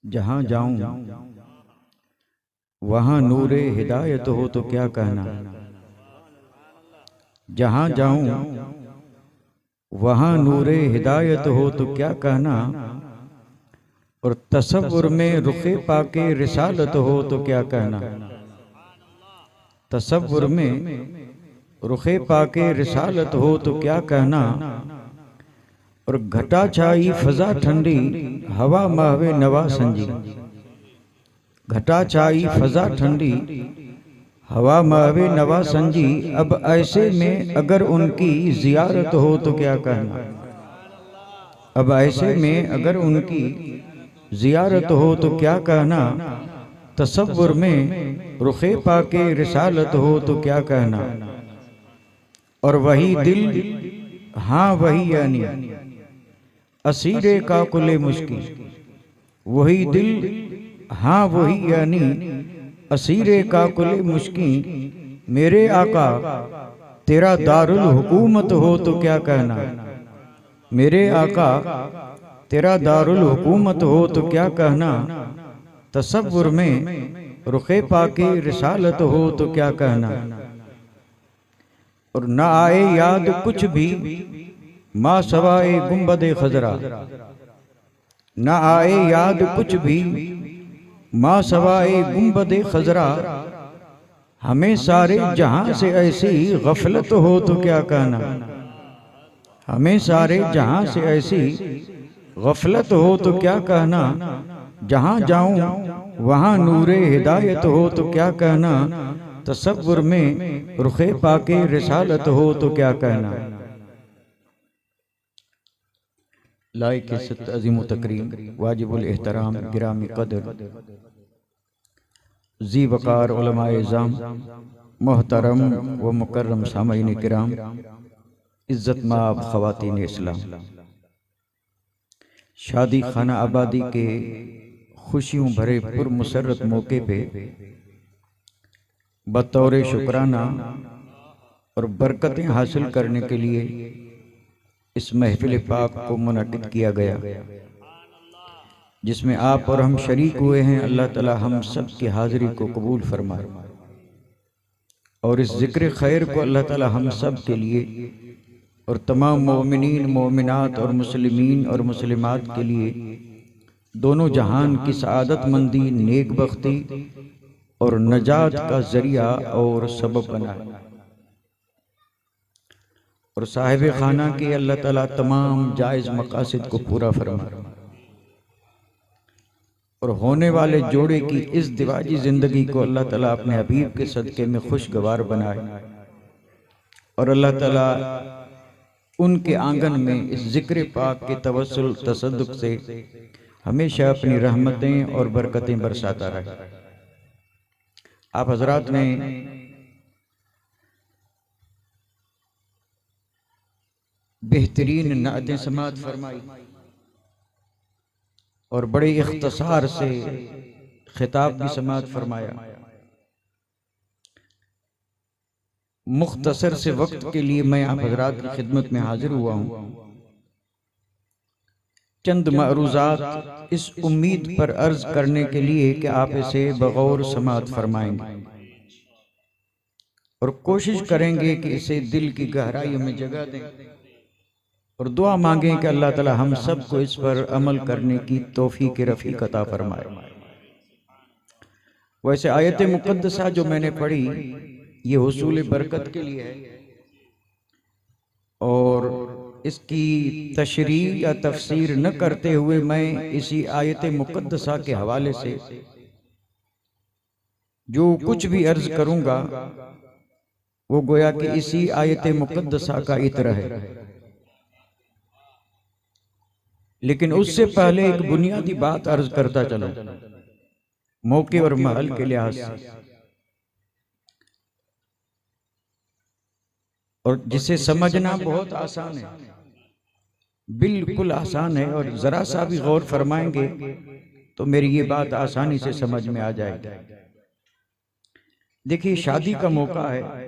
जहाँ जाऊं वहाँ नूरे हिदायत हो तो क्या कहना। जहाँ जाऊं वहाँ नूरे हिदायत हो तो क्या कहना। और तसव्वुर में रुखे पाके रिसालत हो तो क्या कहना। तसव्वुर में रुखे पाके रिसालत हो तो क्या कहना। और घटा छाई फजा ठंडी हवा महवे नवा संजी। घटा छाई फजा ठंडी हवा महवे नवा संजी। अब ऐसे में अगर उनकी जियारत हो तो क्या कहना। अब ऐसे में अगर उनकी जियारत हो तो क्या कहना। तसव्वुर में रुखे पाके रिसालत हो तो क्या कहना। और वही दिल हाँ वही यानी असीरे का कुले मुश्किल। वही दिल हाँ वही यानी असीरे का कुले मुश्किल। मेरे आका तेरा दारुल हुकूमत हो तो क्या कहना। मेरे आका तेरा दारुल हुकूमत हो तो क्या कहना। तसव्वुर में रुखे पाके रिसालत हो तो क्या कहना। और न आए याद कुछ भी माँ सवाए गुंबदे खजरा। न आए याद कुछ भी माँ सवाए गुंबदे खजरा। हमें सारे जहां से ऐसी गफलत हो तो क्या कहना। हमें सारे जहां से ऐसी गफलत हो तो क्या कहना। जहां जाऊं वहां नूरे हिदायत हो तो क्या कहना। तसव्वुर में रुखे पाके रिसालत हो तो क्या कहना। लाइक इज़्ज़त अज़ीम तकरीम वाजिबुल एहतराम गिरामी क़द्र ज़ी वक़ार उलमाए इज़्ज़ाम मोहतरम व मुकर्रम सामईन किराम इज़्ज़त माब ख़वातीन इस्लाम। शादी खाना आबादी के खुशियों भरे पुरमसरत मौके पे बतौर शुक्राना और बरकतें हासिल करने के लिए इस महफिल पाक को मुनक़िद किया गया, जिसमें आप और हम शरीक हुए हैं। अल्लाह ताला हम सब की हाज़िरी को कबूल फरमाए और इस ज़िक्र खैर को अल्लाह ताला हम सब के लिए और तमाम मोमिनीन मोमिनात और मुस्लिमीन और मुस्लिमात के लिए दोनों जहान की सआदत मंदी, नेक बख्ती और नजात का जरिया और सबब बनाए। और साहिब खाना के अल्लाह ताला तमाम जायज़ मकासद को पूरा फरमाए और होने वाले जोड़े की इस दिवाजी ज़िंदगी को अल्लाह ताला अपने हबीब के सदक़े में खुशगवार बनाए और अल्लाह ताला उनके आंगन में इस ज़िक्र पाक के तवस्सुल तसद्दुक़ से हमेशा अपनी रहमतें और बरकतें बरसाता रहे। आप हज़रात ने बेहतरीन नाअतें समाअत फरमाई और बड़े इख्तिसार से खिताब भी समाअत फरमाया। मुख्तसर से वक्त के लिए मैं आप हज़रात की खिदमत में हाजिर हुआ हूँ। चंद मअरूज़ात इस उम्मीद पर अर्ज करने के लिए कि आप इसे बगौर समाअत फरमाएंगे और कोशिश करेंगे कि इसे दिल की गहराइयों में जगह दें और दुआ मांगें कि अल्लाह ताला हम सब को इस पर अमल करने की तौफीक रफ़ीक अता फरमाए। वैसे आयत मुक़द्दसा जो मैंने पढ़ी ये हुसूल बरकत के लिए है और इसकी तशरीह या तफसीर न करते हुए मैं इसी आयत मुक़द्दसा के हवाले से जो कुछ भी अर्ज करूंगा वो गोया कि इसी आयत मुक़द्दसा का इत्र है। लेकिन उससे पहले एक बुनियादी बात अर्ज करता चलूं मौके और महल के लिहाज से, और जिसे समझना बहुत आसान है, बिल्कुल आसान है। और जरा सा भी गौर फरमाएंगे तो मेरी ये बात आसानी से समझ में आ जाएगी। देखिए, शादी का मौका है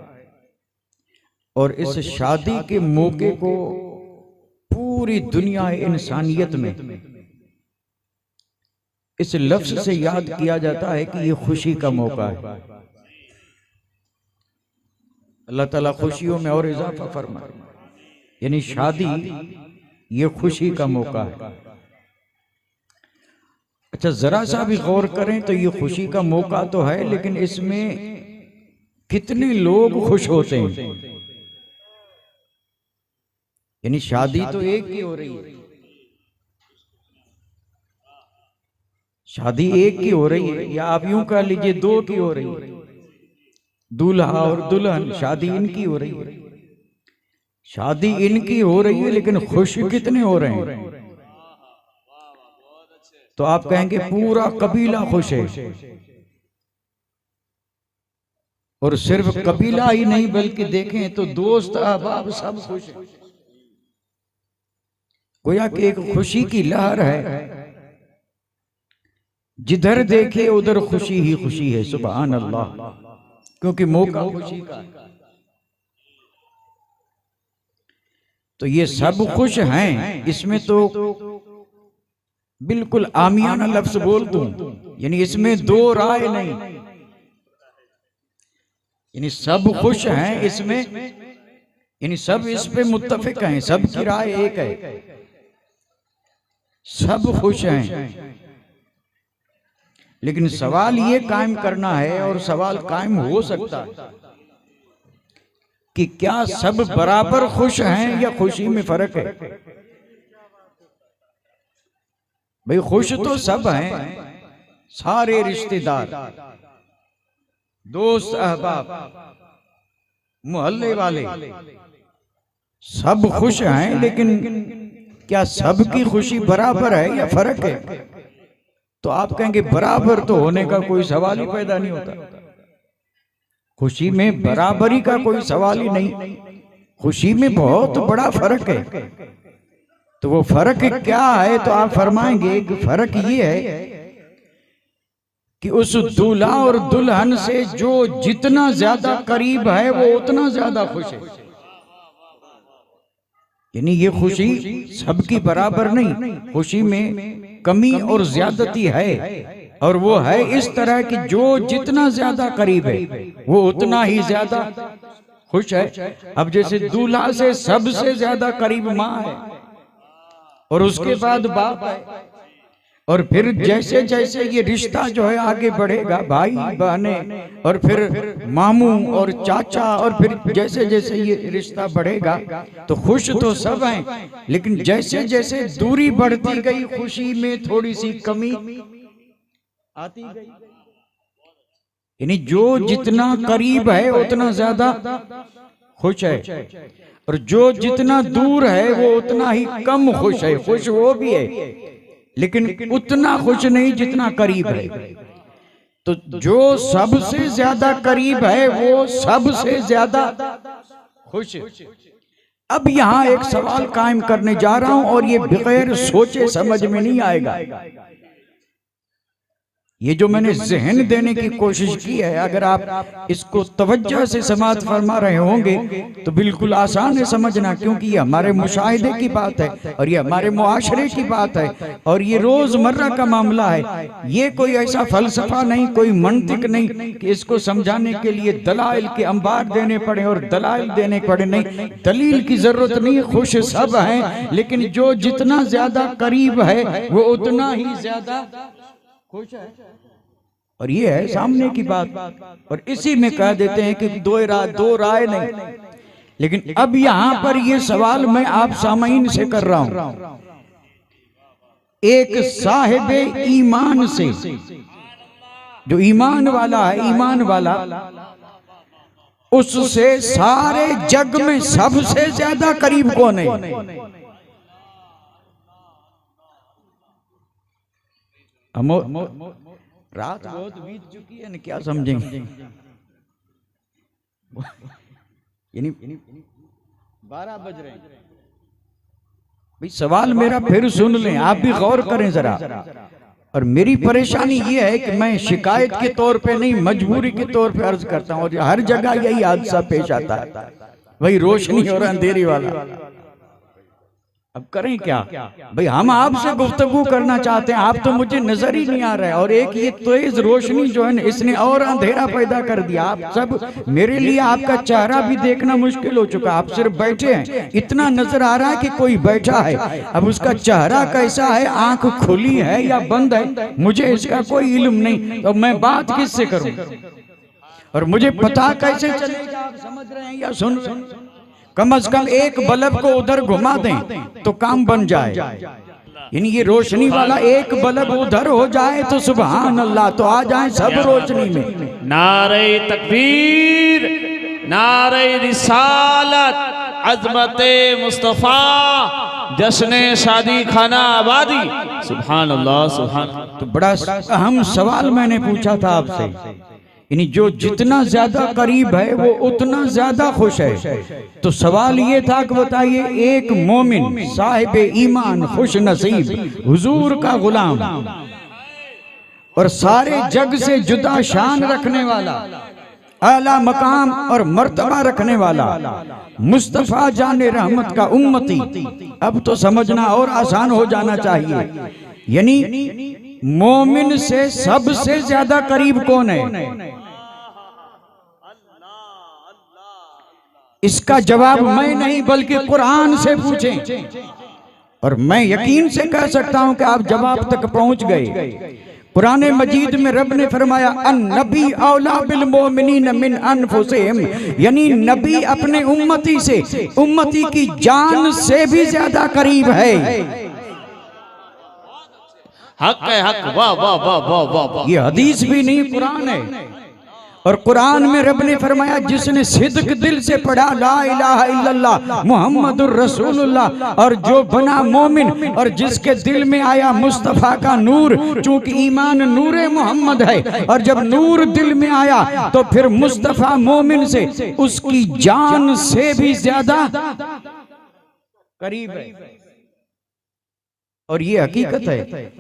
और इस शादी के मौके को पूरी दुनिया इंसानियत में इस लफ्ज से याद किया जाता है कि ये खुशी का मौका है। अल्लाह ताला खुशियों में और इजाफा फरमाए, यानी शादी ये खुशी का मौका है। अच्छा, जरा सा भी गौर करें तो ये खुशी का मौका तो है, लेकिन इसमें कितने लोग खुश होते हैं। यानी शादी तो एक की हो रही है, शादी एक की हो रही है, या आप यूं कह लीजिए दो की हो रही है। दूल्हा और दुल्हन, शादी इनकी हो रही है, शादी इनकी हो रही है, लेकिन खुश कितने हो रहे हैं? तो आप कहेंगे पूरा कबीला खुश है। और सिर्फ कबीला ही नहीं, बल्कि देखें तो दोस्त अहबाब सब खुश हैं। गोया कि एक खुशी की लहर है, जिधर देखे उधर खुशी ही खुशी है। सुभान अल्लाह, क्योंकि मौका खुशी का है। तो ये सब खुश हैं, इसमें तो बिल्कुल आमियाना लफ्ज बोल दूं, यानी इसमें दो राय नहीं, यानी सब खुश हैं इसमें, यानी सब इस पे मुत्तफिक हैं, सब की राय एक है, सब खुश हैं। लेकिन सवाल ये कायम करना है, और सवाल कायम हो सकता है कि क्या सब बराबर खुश हैं या खुशी में फर्क है? भाई खुश तो सब हैं, सारे रिश्तेदार, दोस्त अहबाब, मोहल्ले वाले सब खुश हैं, लेकिन क्या सबकी खुशी बराबर है या फर्क है? तो आप कहेंगे बराबर तो होने का कोई सवाल ही पैदा नहीं होता, खुशी में बराबरी का कोई सवाल ही नहीं, खुशी में बहुत बड़ा फर्क है। तो वो फर्क क्या है? तो आप फरमाएंगे कि फर्क ये है कि उस दूल्हा और दुल्हन से जो जितना ज्यादा करीब है वो उतना ज्यादा खुश है। यानी ये खुशी सबकी बराबर नहीं, खुशी में कमी और ज्यादती है, और वो है इस तरह कि जो जितना ज्यादा करीब है वो उतना ही ज्यादा खुश है। अब जैसे दूल्हा से सबसे ज्यादा करीब माँ है, और उसके बाद बाप है, और फिर जैसे जैसे ये रिश्ता जो है आगे बढ़ेगा, भाई बहने, और फिर मामू और चाचा, और फिर जैसे जैसे ये रिश्ता बढ़ेगा तो खुश तो सब हैं, लेकिन जैसे जैसे दूरी बढ़ती गई खुशी में थोड़ी सी कमी आती गई। यानी जो जितना करीब है उतना ज्यादा खुश है, और जो जितना दूर है वो उतना ही कम खुश है। खुश वो भी है, लेकिन उतना खुश नहीं जितना करीब है। तो जो सबसे ज्यादा करीब है वो सबसे ज्यादा खुश है। अब यहां एक सवाल कायम करने जा रहा हूं, और ये बगैर सोचे समझ में नहीं आएगा। ये जो मैंने जहन देने की कोशिश की है, अगर आप इसको तवज्जो से समाअत फरमा रहे होंगे तो बिल्कुल आसान है समझना, क्योंकि ये हमारे मुशाहिदे की बात है, और ये हमारे मुआशरे की बात है, और ये रोजमर्रा का मामला है। ये कोई ऐसा फलसफा नहीं, कोई मंतिक नहीं कि इसको समझाने के लिए दलाइल के अंबार देने पड़े और दलाइल देने पड़े। नहीं, दलील की जरूरत नहीं, खुश सब हैं, लेकिन जो जितना ज्यादा करीब है वो उतना ही ज्यादा खुश है। और ये है सामने की बात, और इसी में कह देते हैं कि दो राय नहीं। लेकिन अब यहां पर ये सवाल मैं आप सामईन से कर रहा हूं, एक साहिब ईमान से, जो ईमान वाला है, ईमान वाला, उससे सारे जग में सबसे ज्यादा करीब कौन है? रात बहुत बीत चुकी है ना, क्या समझेंगे? यानी 12 बज रहे हैं। भाई सवाल मेरा फिर सुन लें, आप भी गौर करें जरा। और मेरी परेशानी ये है कि मैं शिकायत के तौर पे नहीं, मजबूरी के तौर पे अर्ज करता हूँ, और हर जगह यही हादसा पेश आता है, वही रोशनी और अंधेरी वाला। अब करें क्या भाई, हम आपसे गुफ्तगू करना चाहते हैं, आप तो मुझे नजर ही नहीं आ रहा है। और एक ये तेज रोशनी जो है ना, इसने और अंधेरा पैदा कर दिया। आप सब, मेरे लिए आपका चेहरा भी देखना मुश्किल हो चुका। आप सिर्फ बैठे हैं, इतना नजर आ रहा है कि कोई बैठा है। अब उसका चेहरा कैसा है, आंख खुली है या बंद है, मुझे इसका कोई इल्म नहीं। तो मैं बात किससे करूं, और मुझे पता कैसे चलेगा आप समझ रहे हैं या सुन रहे हैं? कम से कम एक बल्ब को उधर घुमा दें तो काम बन जाए। यानी ये रोशनी वाला एक बल्ब उधर हो जाए तो सुभान अल्लाह, तो आ जाए सब रोशनी में। नारे तकबीर, नारे रिसालत, अज़मते मुस्तफा, जश्ने शादी खाना आबादी। सुभान अल्लाह, सुभान। तो बड़ा अहम सवाल मैंने पूछा था आपसे, यानी जो जितना ज्यादा करीब है वो उतना ज्यादा खुश है। तो सवाल ये था कि बताइए, एक मोमिन साहिब ईमान खुश नसीब हुजूर का गुलाम और सारे जग से जुदा शान रखने वाला, आला मकाम और मर्तबा रखने वाला, मुस्तफा जाने रहमत का उम्मती। अब तो समझना और आसान हो जाना चाहिए। यानी मोमिन से सबसे ज्यादा करीब कौन है? इसका जवाब मैं नहीं बल्कि कुरान से पूछें, और मैं यकीन से कह सकता हूं कि आप जवाब तक पहुंच गए। कुरान मजीद में रब ने फरमाया, अन नबी औला बिल मोमिनीन मिन अनफुसिहिम, यानी नबी अपने उम्मती से, उम्मती की जान से भी ज्यादा करीब है। हक है, हक। वाह वाह वाह वाह वाह वाह। ये हदीस भी नहीं, कुरान है। और कुरान में रब ने फरमाया, जिसने सिद्क दिल से पढ़ा ला इलाहा इल्लल्लाह मुहम्मदुर रसूलुल्लाह, और जो बना मोमिन, और जिसके दिल में आया मुस्तफा का नूर, चूंकि ईमान नूरे मोहम्मद है, और जब नूर दिल में आया तो फिर मुस्तफा मोमिन से उसकी जान से भी ज्यादा करीब है। और ये हकीकत है,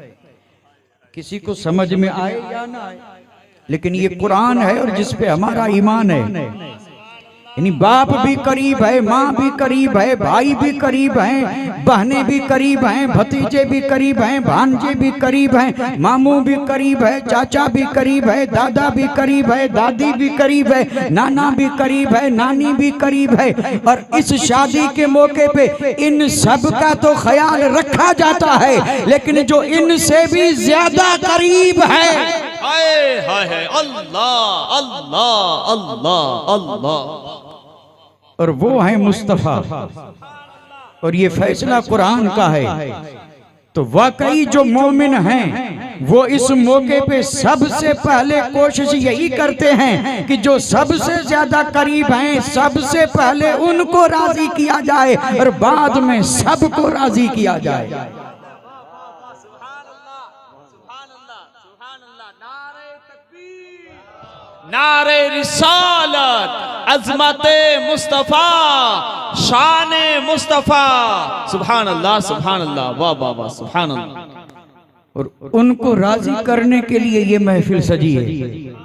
किसी को समझ में आए या ना आए, लेकिन ये कुरान है और जिस पे हमारा ईमान है। यानी बाप भी करीब है, माँ भी करीब है, भाई भी करीब हैं, बहनें भी करीब हैं, भतीजे भी करीब हैं, भांजे भी करीब हैं, मामू भी करीब है, चाचा भी करीब है, दादा भी करीब है, दादी भी करीब है, नाना भी करीब है, नानी भी करीब है। और इस शादी के मौके पे इन सब का तो ख्याल रखा जाता है, लेकिन जो इनसे भी ज्यादा करीब है, हाय हाय, अल्लाह अल्लाह अल्लाह अल्लाह, और वो है मुस्तफा। और ये फैसला कुरान का है। तो वाकई जो मोमिन हैं वो इस मौके पे सबसे पहले कोशिश यही करते हैं कि जो सबसे ज्यादा करीब हैं, सबसे पहले उनको राजी किया जाए और बाद में सबको राजी किया जाए। नारे रिसालत, अज़मते मुस्तफा, शाने मुस्तफा। सुभान अल्लाह, सुभान अल्लाह, वाह वाह वाह, सुभान अल्लाह। और उनको राजी करने के लिए ये महफिल सजी है,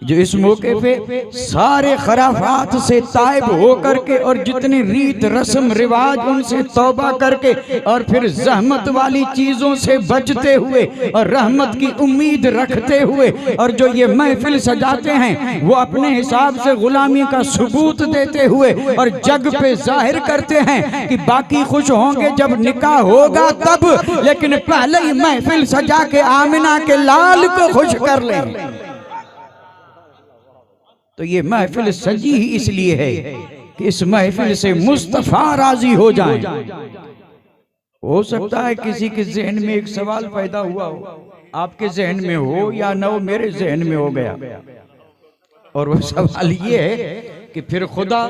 जो इस मौके पे सारे खराफात से ताइब होकर के और जितनी रीत रस्म रिवाज उनसे तौबा करके और फिर जहमत वाली चीजों से बचते हुए और रहमत की उम्मीद रखते हुए और जो ये महफिल सजाते हैं, वो अपने हिसाब से गुलामी का सबूत देते हुए और जग पे जाहिर करते हैं कि बाकी खुश होंगे जब निकाह होगा तब, लेकिन पहले ही महफिल सजा के आमिना के लाल को खुश कर लें। तो ये महफिल सजी ही इसलिए है कि इस महफिल से मुस्तफा राजी हो जाएं। हो सकता है किसी के जहन में एक सवाल पैदा हुआ हो, आपके जहन में हो या न हो, मेरे जहन में हो गया, और वो सवाल ये है कि फिर खुदा,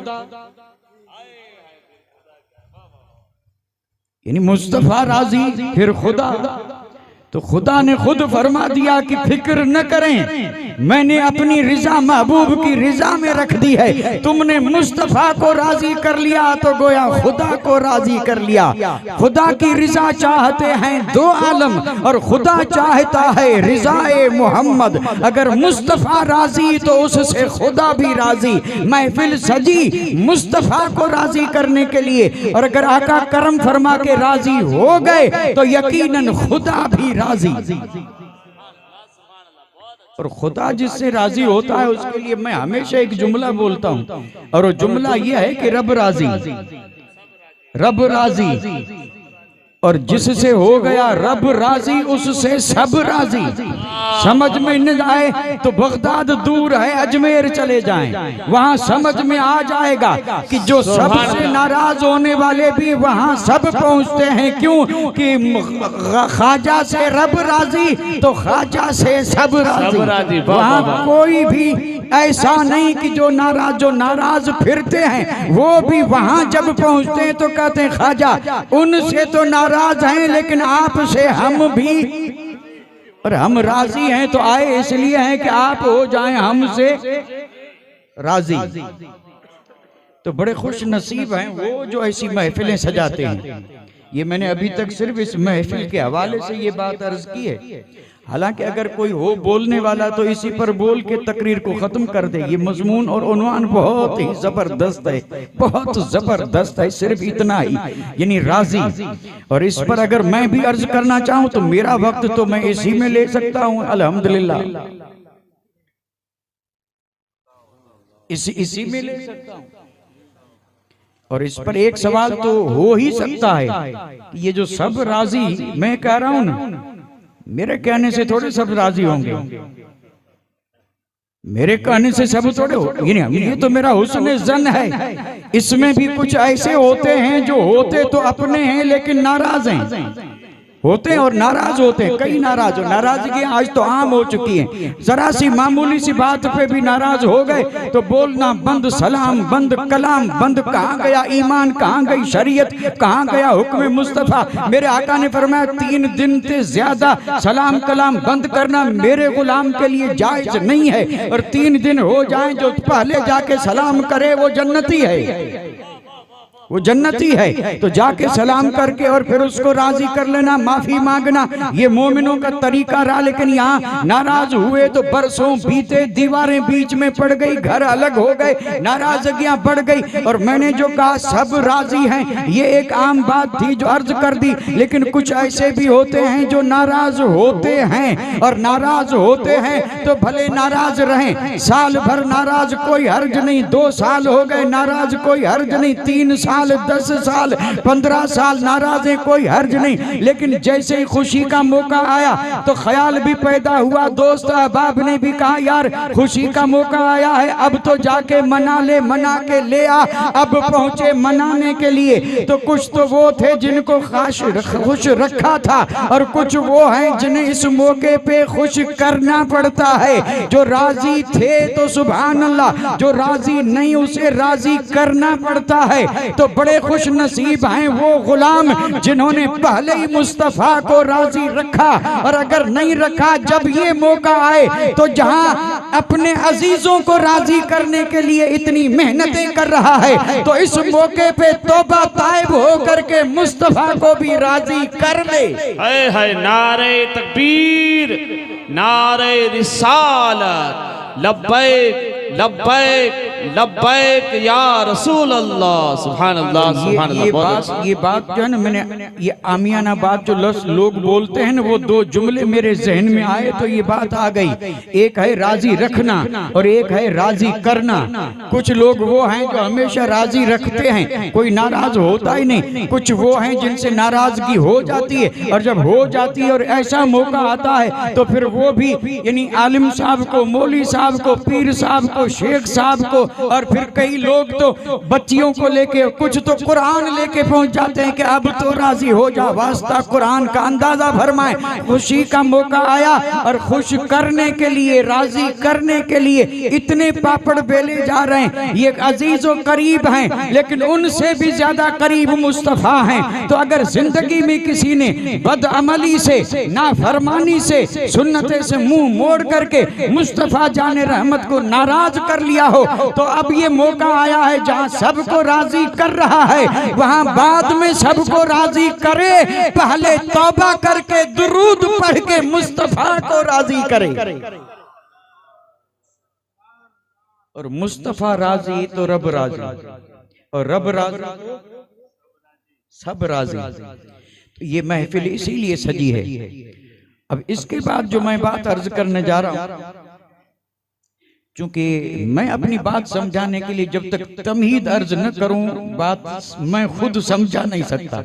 यानी मुस्तफा राजी फिर खुदा, तो खुदा ने खुद फरमा दिया कि फिक्र न करें, मैंने अपनी रिजा महबूब की रिजा में रख दी है। तुमने मुस्तफा को राजी कर लिया तो गोया खुदा को राजी कर लिया। खुदा की रिजा चाहते हैं दो आलम और खुदा चाहता है रिजाए मोहम्मद। अगर मुस्तफा राजी तो उससे खुदा भी राजी। महफिल सजी मुस्तफा को राजी करने के लिए, और अगर आका करम फरमा के राजी हो गए तो यकीनन खुदा भी राजी। और खुदा जिससे राजी होता है उसके लिए मैं हमेशा एक जुमला बोलता हूं, और वो जुमला यह है कि रब राजी, रब राजी। और जिससे हो गया रब राजी उससे सब राजी। समझ में न आए तो बगदाद दूर है, अजमेर चले जाएं, वहां समझ में आ जाएगा कि जो सबसे नाराज होने वाले भी वहां सब पहुंचते हैं। क्यों कि ख्वाजा से रब राजी तो ख्वाजा से सब राजी। वहां कोई भी ऐसा नहीं कि जो नाराज फिरते हैं वो भी वहां जब पहुंचते हैं तो कहते हैं ख्वाजा उनसे तो नाराज हैं लेकिन आपसे हम भी, और हम राजी हैं तो आए इसलिए हैं कि आप हो जाएं हमसे राजी। तो बड़े खुश नसीब हैं वो जो ऐसी महफिलें सजाते हैं। ये मैंने अभी तक सिर्फ इस महफिल के हवाले से ये बात अर्ज की है। हालांकि अगर कोई हो बोलने वाला तो इसी पर बोल के तकरीर को खत्म कर दे। ये मजमून और उन्वान बहुत ही जबरदस्त है, बहुत जबरदस्त है। सिर्फ इतना ही यानी राजी। और इस पर अगर मैं भी अर्ज करना चाहूं तो मेरा वक्त तो मैं इसी में ले सकता हूं। अल्हम्दुलिल्लाह इसी में ले सकता हूं। और इस पर एक सवाल तो हो ही सकता है, ये जो सब राजी मैं कह रहा हूं ना, मेरे कहने से थोड़े सब राजी होंगे, मेरे कहने से सब थोड़े हो। ये तो मेरा हुस्न ज़न है। इसमें भी कुछ ऐसे होते हैं जो होते तो अपने हैं लेकिन नाराज हैं, होते हैं और नाराज होते हैं। कई नाराज हो, नाराजगी आज तो आम हो चुकी है। जरा सी मामूली सी बात पे भी नाराज हो गए तो बोलना बंद, सलाम बंद, कलाम बंद। कहाँ गया ईमान, कहाँ गई शरीयत, कहाँ गया हुक्म मुस्तफा। मेरे आका ने फरमाया 3 दिन से ज्यादा सलाम कलाम बंद करना मेरे गुलाम के लिए जायज नहीं है। और 3 दिन हो जाए जो पहले जाके सलाम करे वो जन्नती है, वो जन्नती है। तो जाके सलाम करके और फिर उसको राजी कर लेना, माफी मांगना, ये मोमिनों का तरीका रहा। लेकिन यहाँ नाराज हुए तो बरसों बीते, दीवारें बीच में पड़ गई, घर अलग हो गए, नाराजगियां बढ़ गई। और मैंने जो कहा सब राजी हैं ये एक आम बात थी जो अर्ज कर दी। लेकिन कुछ ऐसे भी होते हैं जो नाराज होते हैं, और नाराज होते हैं तो भले नाराज रहें। साल भर नाराज कोई हर्ज नहीं, 2 साल हो गए नाराज कोई हर्ज नहीं, 3 साल 10 साल 15 साल नाराज है कोई हर्ज नहीं। लेकिन जैसे ही खुशी का मौका आया तो ख्याल भी पैदा हुआ। दोस्त अहबाब ने भी कहा यार खुशी का मौका आया है, अब तो जाके मना ले, मना के ले आ। अब पहुंचे मनाने के लिए तो कुछ तो वो थे जिनको खुश रखा था, और कुछ वो हैं जिन्हें इस मौके पे खुश करना पड़ता है। जो राजी थे तो सुभान अल्लाह, जो राजी नहीं उसे राजी करना पड़ता है। तो बड़े खुश नसीब हैं वो गुलाम जिन्होंने पहले ही मुस्तफा को राजी रखा। और अगर नहीं रखा, जब ये मौका आए तो जहां अपने अजीजों को राजी करने के लिए इतनी मेहनतें कर रहा है तो इस मौके पे तौबा ताइब होकर के मुस्तफा को भी राजी कर ले। हाय हाय, नारे तकबीर, नारे रिसालत, लब्बैक लब्बैक लब्बैक या रसूल अल्लाह। सुभान अल्लाह, सुभान अल्लाह। ये बात जो है ना, मैंने ये आमियाना बात जो लोग बोलते हैं ना, वो 2 जुमले मेरे जहन में आए तो ये बात आ गई। एक है राजी रखना और एक है राजी करना। कुछ लोग वो हैं जो हमेशा राजी रखते हैं, कोई नाराज होता ही नहीं। कुछ वो हैं जिनसे नाराजगी हो जाती है, और जब हो जाती है और ऐसा मौका आता है तो फिर वो भी यानी आलिम साहब को, मौली साहब को, पीर साहब को, शेख साहब को और फिर कई लोग तो बच्चियों को लेके, कुछ तो कुरान लेके पहुंच जाते हैं कि अब तो राजी हो जा, वास्ता कुरान का। अंदाजा फरमाए, खुशी का मौका आया और खुश करने के लिए, राजी करने के लिए इतने पापड़ बेले जा रहे हैं। ये अजीजों करीब हैं, लेकिन उनसे भी ज्यादा करीब मुस्तफा हैं। तो अगर जिंदगी में किसी ने बदअमली से, नाफरमानी से, सुन्नते से मुंह मोड़ करके मुस्तफा जाने रहमत को नाराज कर लिया हो, तो अब ये मौका आया है जहां सबको राजी कर रहा है, वहां बाद में सबको राजी करे, पहले तौबा करके दुरूद पढ़ के मुस्तफा को राजी करे। और मुस्तफा राजी तो रब राजी, और रब राजी तो सब राजी। तो ये महफिल इसीलिए सजी है। अब इसके बाद जो मैं बात अर्ज करने जा रहा हूं, क्योंकि मैं अपनी बात समझाने के लिए जब तक तमहीद अर्ज न करूं, बात मैं खुद समझा नहीं सकता।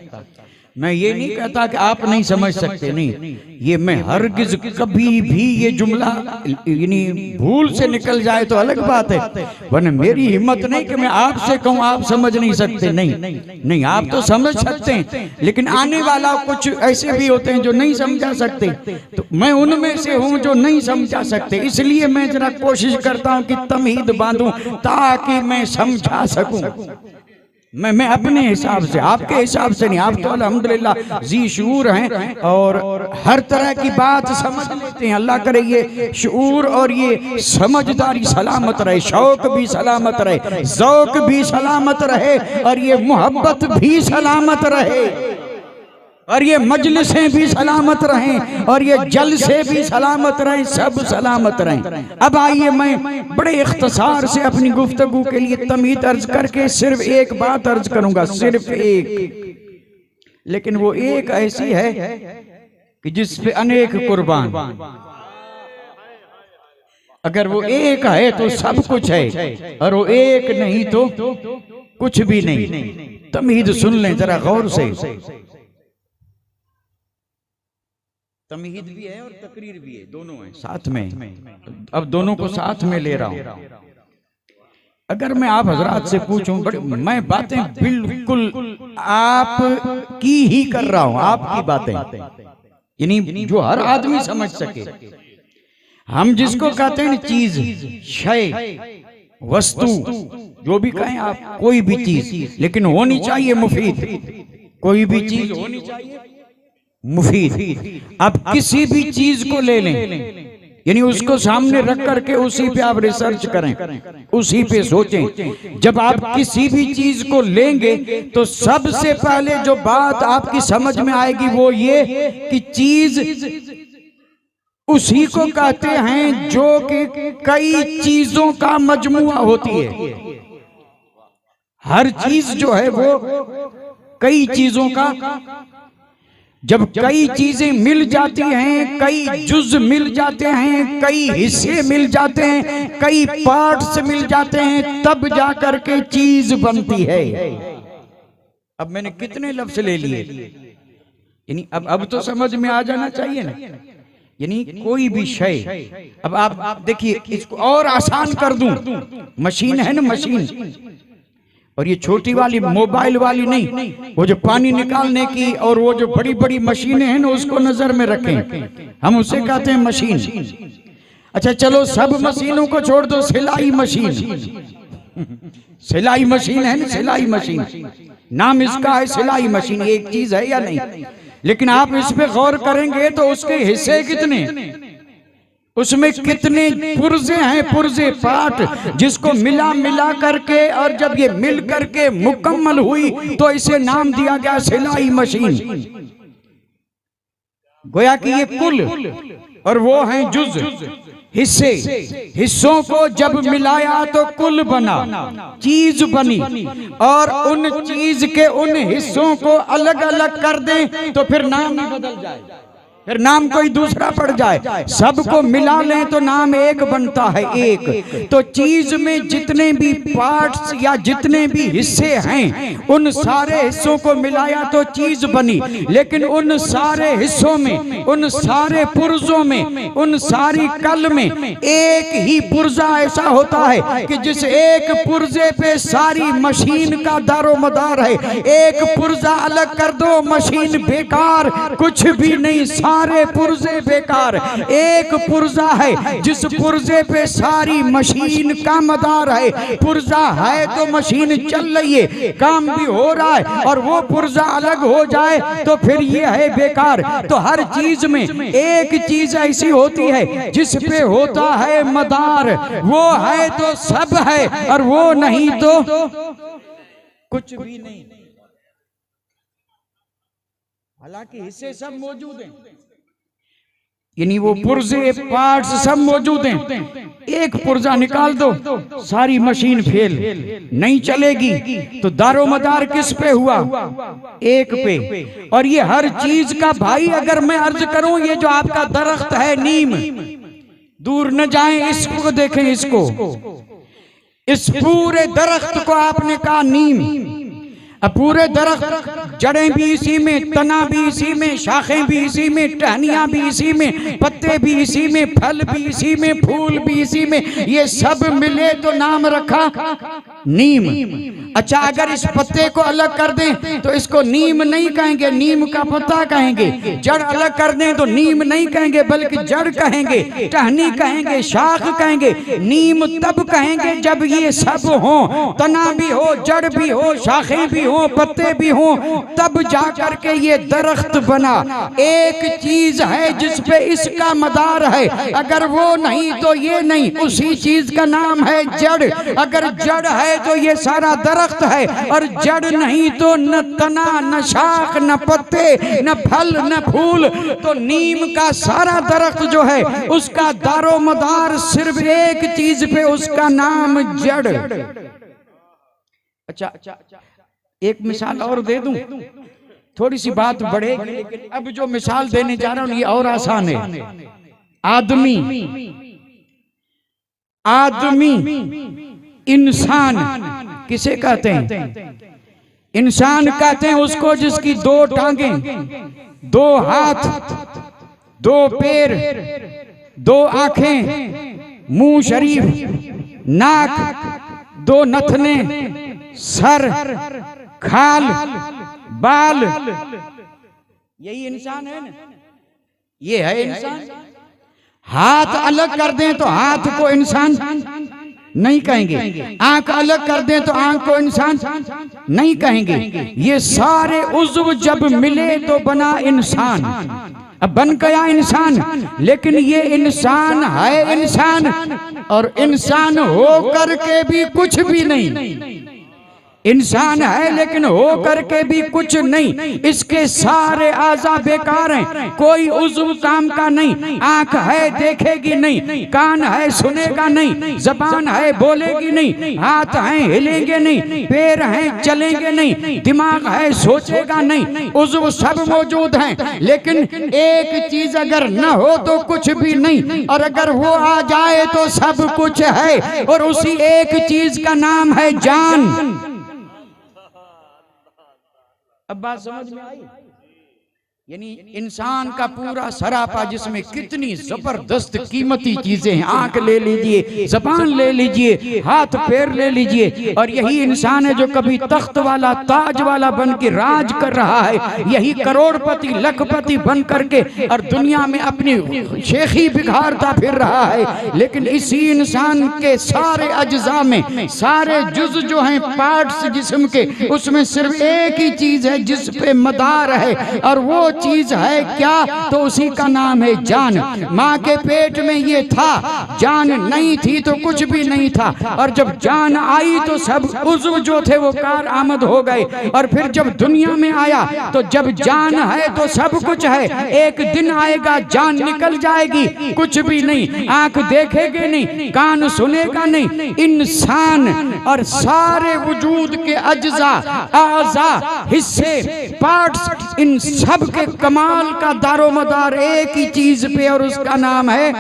मैं ये नहीं कहता कि आप नहीं समझ सकते, नहीं, ये मैं हरगिज कभी भी ये जुमला यानी भूल से निकल जाए तो अलग बात है, वरना मेरी हिम्मत नहीं कि मैं आपसे कहूँ आप समझ नहीं सकते। नहीं, आप तो समझ सकते हैं, लेकिन आने वाला कुछ ऐसे भी होते हैं जो नहीं समझा सकते, तो मैं उनमें से हूँ जो नहीं समझा सकते। इसलिए मैं जरा कोशिश करता हूँ कि तमहीद बांधूं ताकि मैं समझा सकूं। मैं अपने हिसाब से, आपके हिसाब से नहीं। आप तो अल्हम्दुलिल्लाह जी शऊर हैं और हर तरह की बात समझ लेते हैं। अल्लाह करे ये शऊर और ये समझदारी सलामत रहे, शौक भी सलामत रहे, ज़ौक भी सलामत रहे, और ये मोहब्बत भी सलामत रहे, और ये मजलिसें भी सलामत रहें, और ये जलसे भी सलामत रहें, सब सलामत रहें। अब आइए मैं बड़े इख्तिसार से अपनी गुफ्तगू के लिए तमहीद अर्ज करके सिर्फ एक बात अर्ज करूंगा, सिर्फ एक, लेकिन वो एक ऐसी है कि जिस पे अनेक कुर्बान। अगर वो एक है तो सब कुछ है, और वो एक नहीं तो कुछ भी नहीं। तमहीद सुन लें जरा गौर से। तमहीद भी है और तकरीर भी है, दोनों है साथ में। अब दोनों को साथ में ले रहा हूं। अगर मैं आप हजरात से पूछूं, मैं बातें बिल्कुल आप की ही कर रहा हूं, आपकी बातें, यानी जो हर आदमी समझ सके। हम जिसको कहते हैं चीज, शय, वस्तु, जो भी कहें आप, कोई भी चीज, लेकिन होनी चाहिए मुफीद। कोई भी चीज होनी चाहिए मुफीद। अब किसी भी चीज को ले लें, यानी उसको सामने रख करके उसी पे आप रिसर्च करें, उसी पे सोचें। जब आप किसी भी चीज को लेंगे तो सबसे पहले जो बात आपकी समझ में आएगी वो ये कि चीज उसी को कहते हैं जो कि कई चीजों का मजमुआ होती है। हर चीज जो है वो कई चीजों का, जब कई चीजें मिल जाती हैं, कई जुज मिल जाते हैं, कई हिस्से मिल जाते हैं, कई पार्ट्स मिल जाते हैं, तब जाकर के चीज बनती है। अब मैंने कितने लफ्ज ले लिए, यानी अब तो समझ में आ जाना चाहिए ना। यानी कोई भी शय, अब आप देखिए, इसको और आसान कर दूं, मशीन है ना, मशीन, और ये छोटी वाली मोबाइल वाली नहीं, वो जो पानी निकालने की और वो जो बड़ी बड़ी मशीनें हैं ना, उसको नजर में रखें, हम उसे कहते हैं मशीन। अच्छा चलो सब मशीनों को छोड़ दो, सिलाई मशीन, सिलाई मशीन है ना, सिलाई मशीन, नाम इसका है सिलाई मशीन, एक चीज है या नहीं? लेकिन आप इस पे गौर करेंगे तो उसके हिस्से कितने, उसमें कितने पुर्जे हैं, पुर्जे, पार्ट, जिसको मिला मिला करके, और जब ये मिल करके मुकम्मल हुई तो इसे नाम दिया गया सिलाई मशीन। गोया कि ये कुल और वो हैं जुज, हिस्से। हिस्सों को जब मिलाया तो कुल बना, चीज बनी, और उन चीज के उन हिस्सों को अलग अलग कर दें तो फिर नाम ही बदल जाए। फिर नाम कोई दूसरा पड़ जाए, सबको मिला लें तो नाम एक बनता है एक। तो चीज में जितने भी पार्ट्स या जितने भी हिस्से हैं उन सारे हिस्सों को मिलाया तो चीज बनी, लेकिन उन सारे हिस्सों में, उन सारे पुर्जों में, उन सारी कल में एक ही पुर्जा ऐसा होता है कि जिस एक पुर्जे पे सारी मशीन का दारोमदार है। एक पुर्जा अलग कर दो, मशीन बेकार, कुछ भी नहीं, सारे पुर्जे बेकार। एक पुर्जा है जिस पुर्जे पे सारी मशीन का मदार है। पुर्जा है तो मशीन चल रही है, काम भी हो रहा है, और वो पुर्जा अलग हो जाए तो फिर ये है बेकार। तो हर चीज में एक चीज ऐसी होती है जिस पे होता है मदार, वो है तो सब है, और वो नहीं तो कुछ भी नहीं। हालांकि हिस्से सब मौजूद हैं, यानी वो पुर्जे पार्ट्स सब मौजूद हैं। एक पुर्जा निकाल दो, सारी मशीन फेल, नहीं चलेगी। तो दारोमदार किस पे हुआ? एक पे। और ये हर चीज का भाई, अगर मैं अर्ज करूं, ये जो आपका दरख्त है नीम, दूर न जाएं, इसको देखें, इसको, इस पूरे दरख्त को आपने कहा नीम। अब पूरे दरख्त, जड़ें भी इसी में, तना भी इसी में, शाखें भी इसी में, टहनियां भी इसी में, पत्ते भी इसी में, फल भी इसी में, फूल भी इसी में, ये सब मिले तो नाम रखा नीम। अच्छा, अगर इस पत्ते को अलग कर दें तो इसको नीम नहीं कहेंगे, नीम का पत्ता कहेंगे। जड़ अलग कर दें तो नीम नहीं कहेंगे, बल्कि जड़ कहेंगे, टहनी कहेंगे, शाख कहेंगे। नीम तब कहेंगे जब ये सब हो, तना भी हो, जड़ भी हो, शाखें भी हो, पत्ते भी हो, तब जाकर के ये दरख्त बना। एक चीज है जिस पे इसका मदार है, अगर वो नहीं तो ये नहीं, उसी चीज का नाम है जड़। अगर जड़ है तो ये सारा दरख्त है, और जड़ नहीं तो न तना, न शाख, न पत्ते, न फल, न फूल। तो नीम का सारा दरख्त जो है उसका दारोमदार सिर्फ एक चीज पे, उसका नाम जड़। अच्छा, एक मिसाल और दे दूं, थोड़ी सी बात बढ़ेगी, लेकिन अब जो मिसाल देने जा रहा हूं ये और आसान है। आदमी, आदमी, इंसान किसे कहते हैं? इंसान कहते हैं उसको जिसकी दो टांगें, दो हाथ, दो पैर, दो आंखें, मुंह शरीफ, नाक, दो नथने, सर, खाल, बाल, यही इंसान है ना? ये है इंसान। हाथ अलग कर दें तो हाथ को इंसान नहीं कहेंगे, आंख अलग कर दें तो आंख को इंसान नहीं कहेंगे। ये सारे उज़्व जब मिले तो बना इंसान, अब बन गया इंसान। लेकिन ये इंसान है इंसान, और इंसान हो करके भी कुछ भी नहीं। इंसान है लेकिन हो करके भी कुछ नहीं। इसके सारे आज़ा बेकार हैं, कोई उज़्व काम का नहीं। आंख है देखेगी नहीं, कान है सुनेगा नहीं, जबान है बोलेगी नहीं, हाथ हैं हिलेंगे नहीं, पैर हैं चलेंगे नहीं, दिमाग है सोचेगा नहीं। उज़्व सब मौजूद हैं, लेकिन एक चीज अगर न हो तो कुछ भी नहीं, और अगर वो आ जाए तो सब कुछ है। और उसी एक चीज का नाम है जान। अब बात समझ में आई? यानी इंसान का पूरा सरापा, जिसमें कितनी जबरदस्त कीमती चीजें हैं। आंख ले लीजिए, जबान ले लीजिए, हाथ पैर ले लीजिए, और यही इंसान है जो कभी तख्त वाला, ताज वाला बन के राज कर रहा है। यही करोड़पति, लखपति बन करके और दुनिया में अपनी शेखी बिखारता फिर रहा है। लेकिन इसी इंसान के सारे अज्जा में, सारे जुज जो हैं, पार्ट्स जिस्म के, उसमें सिर्फ एक ही चीज है जिस पे मदार है, और वो चीज है क्या? तो उसी का नाम है जान। माँ के पेट में ये था, जान नहीं थी तो कुछ भी नहीं था, और जब जान आई तो सब उज़्व जो थे वो कार आमद हो गए। और फिर जब दुनिया में आया तो जब जान है तो सब कुछ है। एक दिन आएगा जान निकल जाएगी, कुछ भी नहीं, आंख देखेगे नहीं, कान सुनेगा नहीं। इंसान और सारे वजूद के अज्जा, आज़ा, हिस्से, पार्ट्स, इन सब के के कमाल का दारोमदार एक ही चीज पे और उसका नाम है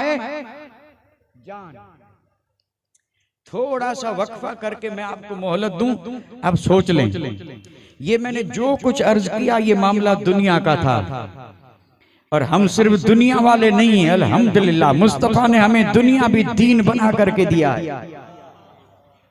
जान। थोड़ा सा वक्फा करके मैं आपको मोहलत दूं, अब सोच लें। ये मैंने जो कुछ अर्ज किया ये मामला दुनिया का था, और हम सिर्फ दुनिया वाले नहीं हैं। अल्हम्दुलिल्लाह मुस्तफा ने हमें दुनिया भी दीन बना करके दिया है।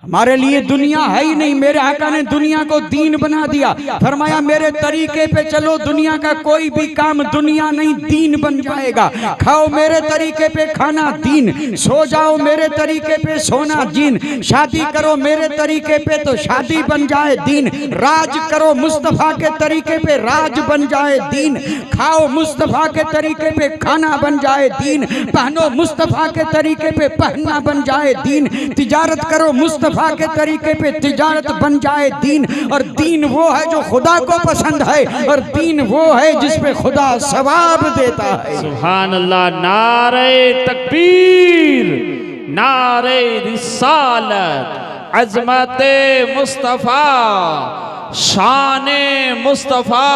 हमारे लिए दुनिया है ही नहीं, मेरे आका ने दुनिया को दीन बना दिया। फरमाया मेरे तरीके पे चलो, दुनिया का कोई भी काम दुनिया नहीं दीन बन जाएगा। खाओ मेरे तरीके पे खाना दीन, सो जाओ मेरे तरीके पे सोना दीन, शादी करो मेरे तरीके पे तो शादी बन जाए दीन, राज करो मुस्तफा के तरीके पे राज बन जाए दीन, खाओ मुस्तफा के तरीके पे खाना बन जाए दीन, पहनो मुस्तफा के तरीके पे पहनना बन जाए दीन, तिजारत करो मुस्तफा के तरीके पे तिजारत बन जाए दीन। और दीन वो है जो खुदा को पसंद है, और दीन वो है जिस पे खुदा सवाब देता है। सुभान अल्लाह। नारे तकबीर, नारे रिसालत, अजमते मुस्तफा, शाने मुस्तफा।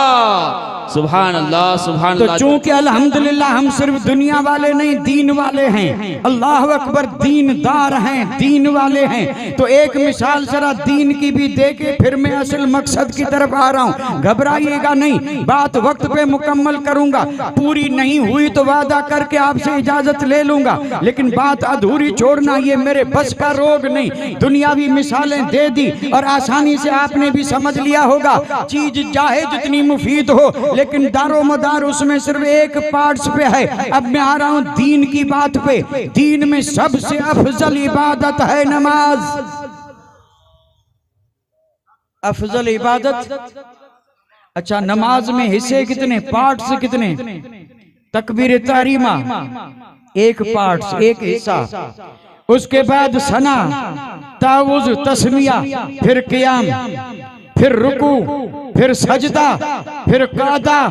सुभान अल्लाह, सुभान अल्लाह। तो चूंकि अल्हम्दुलिल्लाह हम सिर्फ दुनिया वाले नहीं दीन वाले हैं, अल्लाह अकबर, दीनदार हैं, दीन वाले हैं, तो एक मिसाल जरा दीन की भी देके फिर मैं असल मकसद की तरफ आ रहा हूँ। घबराइएगा नहीं, बात वक्त पे मुकम्मल करूंगा, पूरी नहीं हुई तो वादा करके आपसे इजाजत ले लूंगा, लेकिन बात अधूरी छोड़ना ये मेरे बस का रोग नहीं। दुनियावी मिसालें दे दी और आसानी से आपने भी समझ लिया होगा, चीज चाहे जितनी मुफीद हो लेकिन दारो मदार उसमें सिर्फ एक पार्ट्स पे है। अब मैं आ रहा हूं दीन की बात पे। दीन में सबसे अफजल इबादत है नमाज। अफजल इबादत। अच्छा, नमाज में हिस्से कितने, पार्ट्स कितने? तकबीर तहरीमा एक पार्ट्स, एक हिस्सा, उसके बाद सना, तावुज, तस्मिया, फिर क़ियाम, फिर रुकू, फिर सजदा, फिर कादा,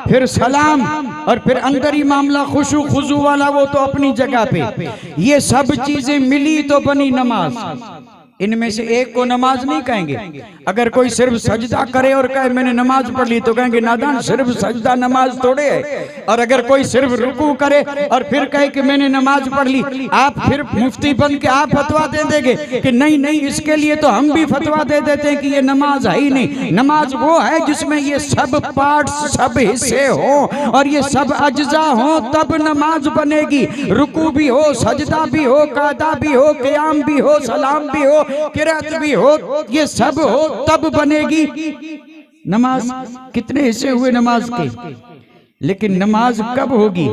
फिर सलाम, और फिर अंदर ही मामला खुशू खुजू वाला, वो तो अपनी जगह पे। ये सब चीजें मिली तो बनी नमाज। इनमें से एक को नमाज नहीं कहेंगे। अगर कोई सिर्फ सजदा करे और कहे मैंने नमाज पढ़ ली तो कहेंगे नादान, सिर्फ सजदा नमाज थोड़े है। और अगर कोई सिर्फ रुकू करे और फिर कहे कि मैंने नमाज पढ़ ली, आप फिर मुफ्ती बन के आप फतवा दे देंगे कि नहीं नहीं, इसके लिए तो हम भी फतवा दे देते हैं कि ये नमाज है ही नहीं। नमाज वो है जिसमें ये सब पार्ट्स, सब हिस्से हो और ये सब अज्जा हो, तब नमाज बनेगी। रुकू भी हो, सजदा भी हो, कादा भी हो, क़याम भी हो, सलाम भी हो, किरात भी हो, ये सब हो तब बनेगी नमाज। कितने हिस्से हुए नमाज के, लेकिन नमाज कब होगी?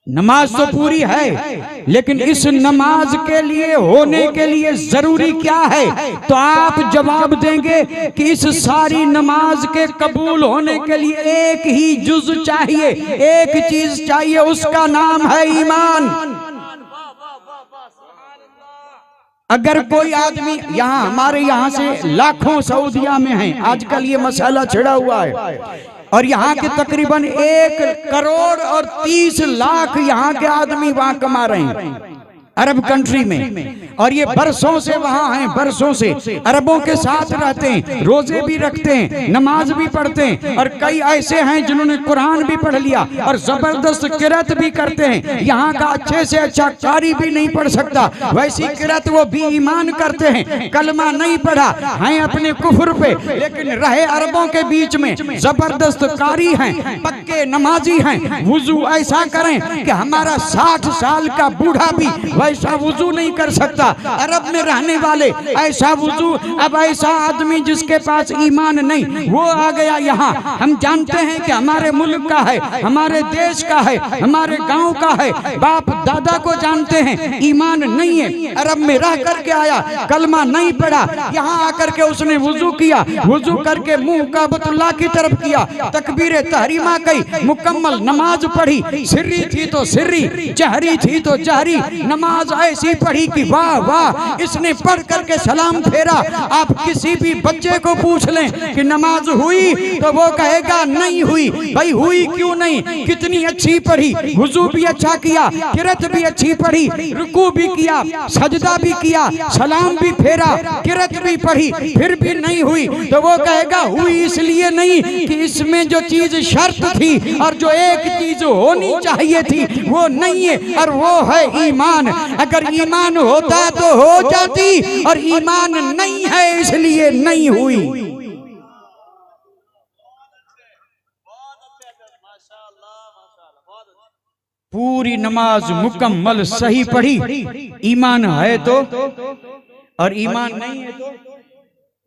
नमाज तो पूरी है, लेकिन इस नमाज के लिए होने के लिए जरूरी क्या है? तो आप जवाब देंगे कि इस सारी नमाज के कबूल होने के लिए एक ही जुज चाहिए, एक चीज चाहिए, उसका नाम है ईमान। अगर कोई आदमी यहाँ, हमारे यहाँ से लाखों सऊदिया में हैं, आजकल ये मसाला छिड़ा हुआ है, और यहाँ के तकरीबन 1 करोड़ और 30 लाख यहाँ के आदमी वहाँ कमा रहे हैं अरब कंट्री में, और ये बरसों से वहाँ हैं, बरसों से अरबों के साथ रहते हैं, रोजे भी रखते हैं, नमाज भी पढ़ते हैं, और कई ऐसे हैं जिन्होंने कुरान भी पढ़ लिया और जबरदस्त किरात भी करते हैं। यहाँ का अच्छे से अच्छा कारी भी नहीं पढ़ सकता, वैसी किरात वो भी ईमान करते हैं, कलमा नहीं पढ़ा, हैं अपने कुफर पे, लेकिन रहे अरबों के बीच में, जबरदस्त कारी हैं, पक्के नमाजी हैं। वुजू ऐसा करें कि हमारा 60 साल का बूढ़ा भी वैसा वुजू नहीं कर सकता। अरब में रहने वाले ऐसा वुजू, अब ऐसा आदमी जिसके पास ईमान नहीं वो आ गया यहाँ। हम जानते हैं कि हमारे मुल्क का है, हमारे देश का है, हमारे गांव का है, बाप दादा को जानते हैं, ईमान नहीं है, अरब में रह करके आया, कलमा नहीं पढ़ा, यहाँ आकर के उसने वुजू किया, वुजू करके मुंह काबतुल्लाह की तरफ किया, तकबीर तहरीमा कही, मुकम्मल नमाज पढ़ी, सिर्री थी तो सिर्री, जहरी थी तो जहरी, नमाज नमाज ऐसी पढ़ी कि वाह वाह, इसने पढ़ करके सलाम फेरा। आप किसी भी बच्चे को पूछ लें कि नमाज हुई, तो वो कहेगा नहीं हुई। भाई हुई क्यों नहीं? कितनी अच्छी पढ़ी, वुजू भी अच्छा किया, किरत भी अच्छी पढ़ी, रुकू भी किया, सजदा भी किया, सलाम भी फेरा, किरत भी पढ़ी, फिर भी नहीं हुई। तो वो कहेगा हुई इसलिए नहीं कि इसमें जो चीज शर्त थी और जो एक चीज होनी चाहिए थी वो नहीं है, और वो है ईमान। अगर ईमान होता तो हो जाती, और ईमान नहीं है इसलिए नहीं हुई। पूरी नमाज मुकम्मल सही पढ़ी, ईमान है तो, और ईमान नहीं है तो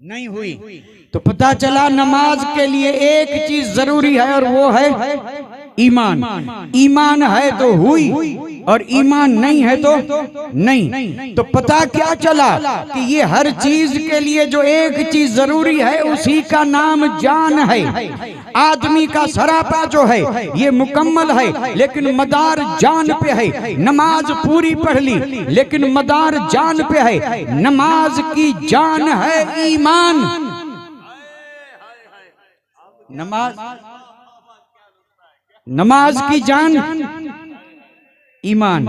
नहीं हुई। तो पता चला नमाज के लिए एक चीज जरूरी है, और वो है ईमान। ईमान है तो हुई, और ईमान नहीं है तो नहीं। तो पता क्या चला कि ये हर चीज के लिए जो एक चीज जरूरी है उसी का नाम जान है। आदमी का सरापा जो है ये मुकम्मल है, लेकिन मदार जान पे है। नमाज पूरी पढ़ ली, लेकिन मदार जान पे है। नमाज की जान है ईमान। नमाज की जान ईमान।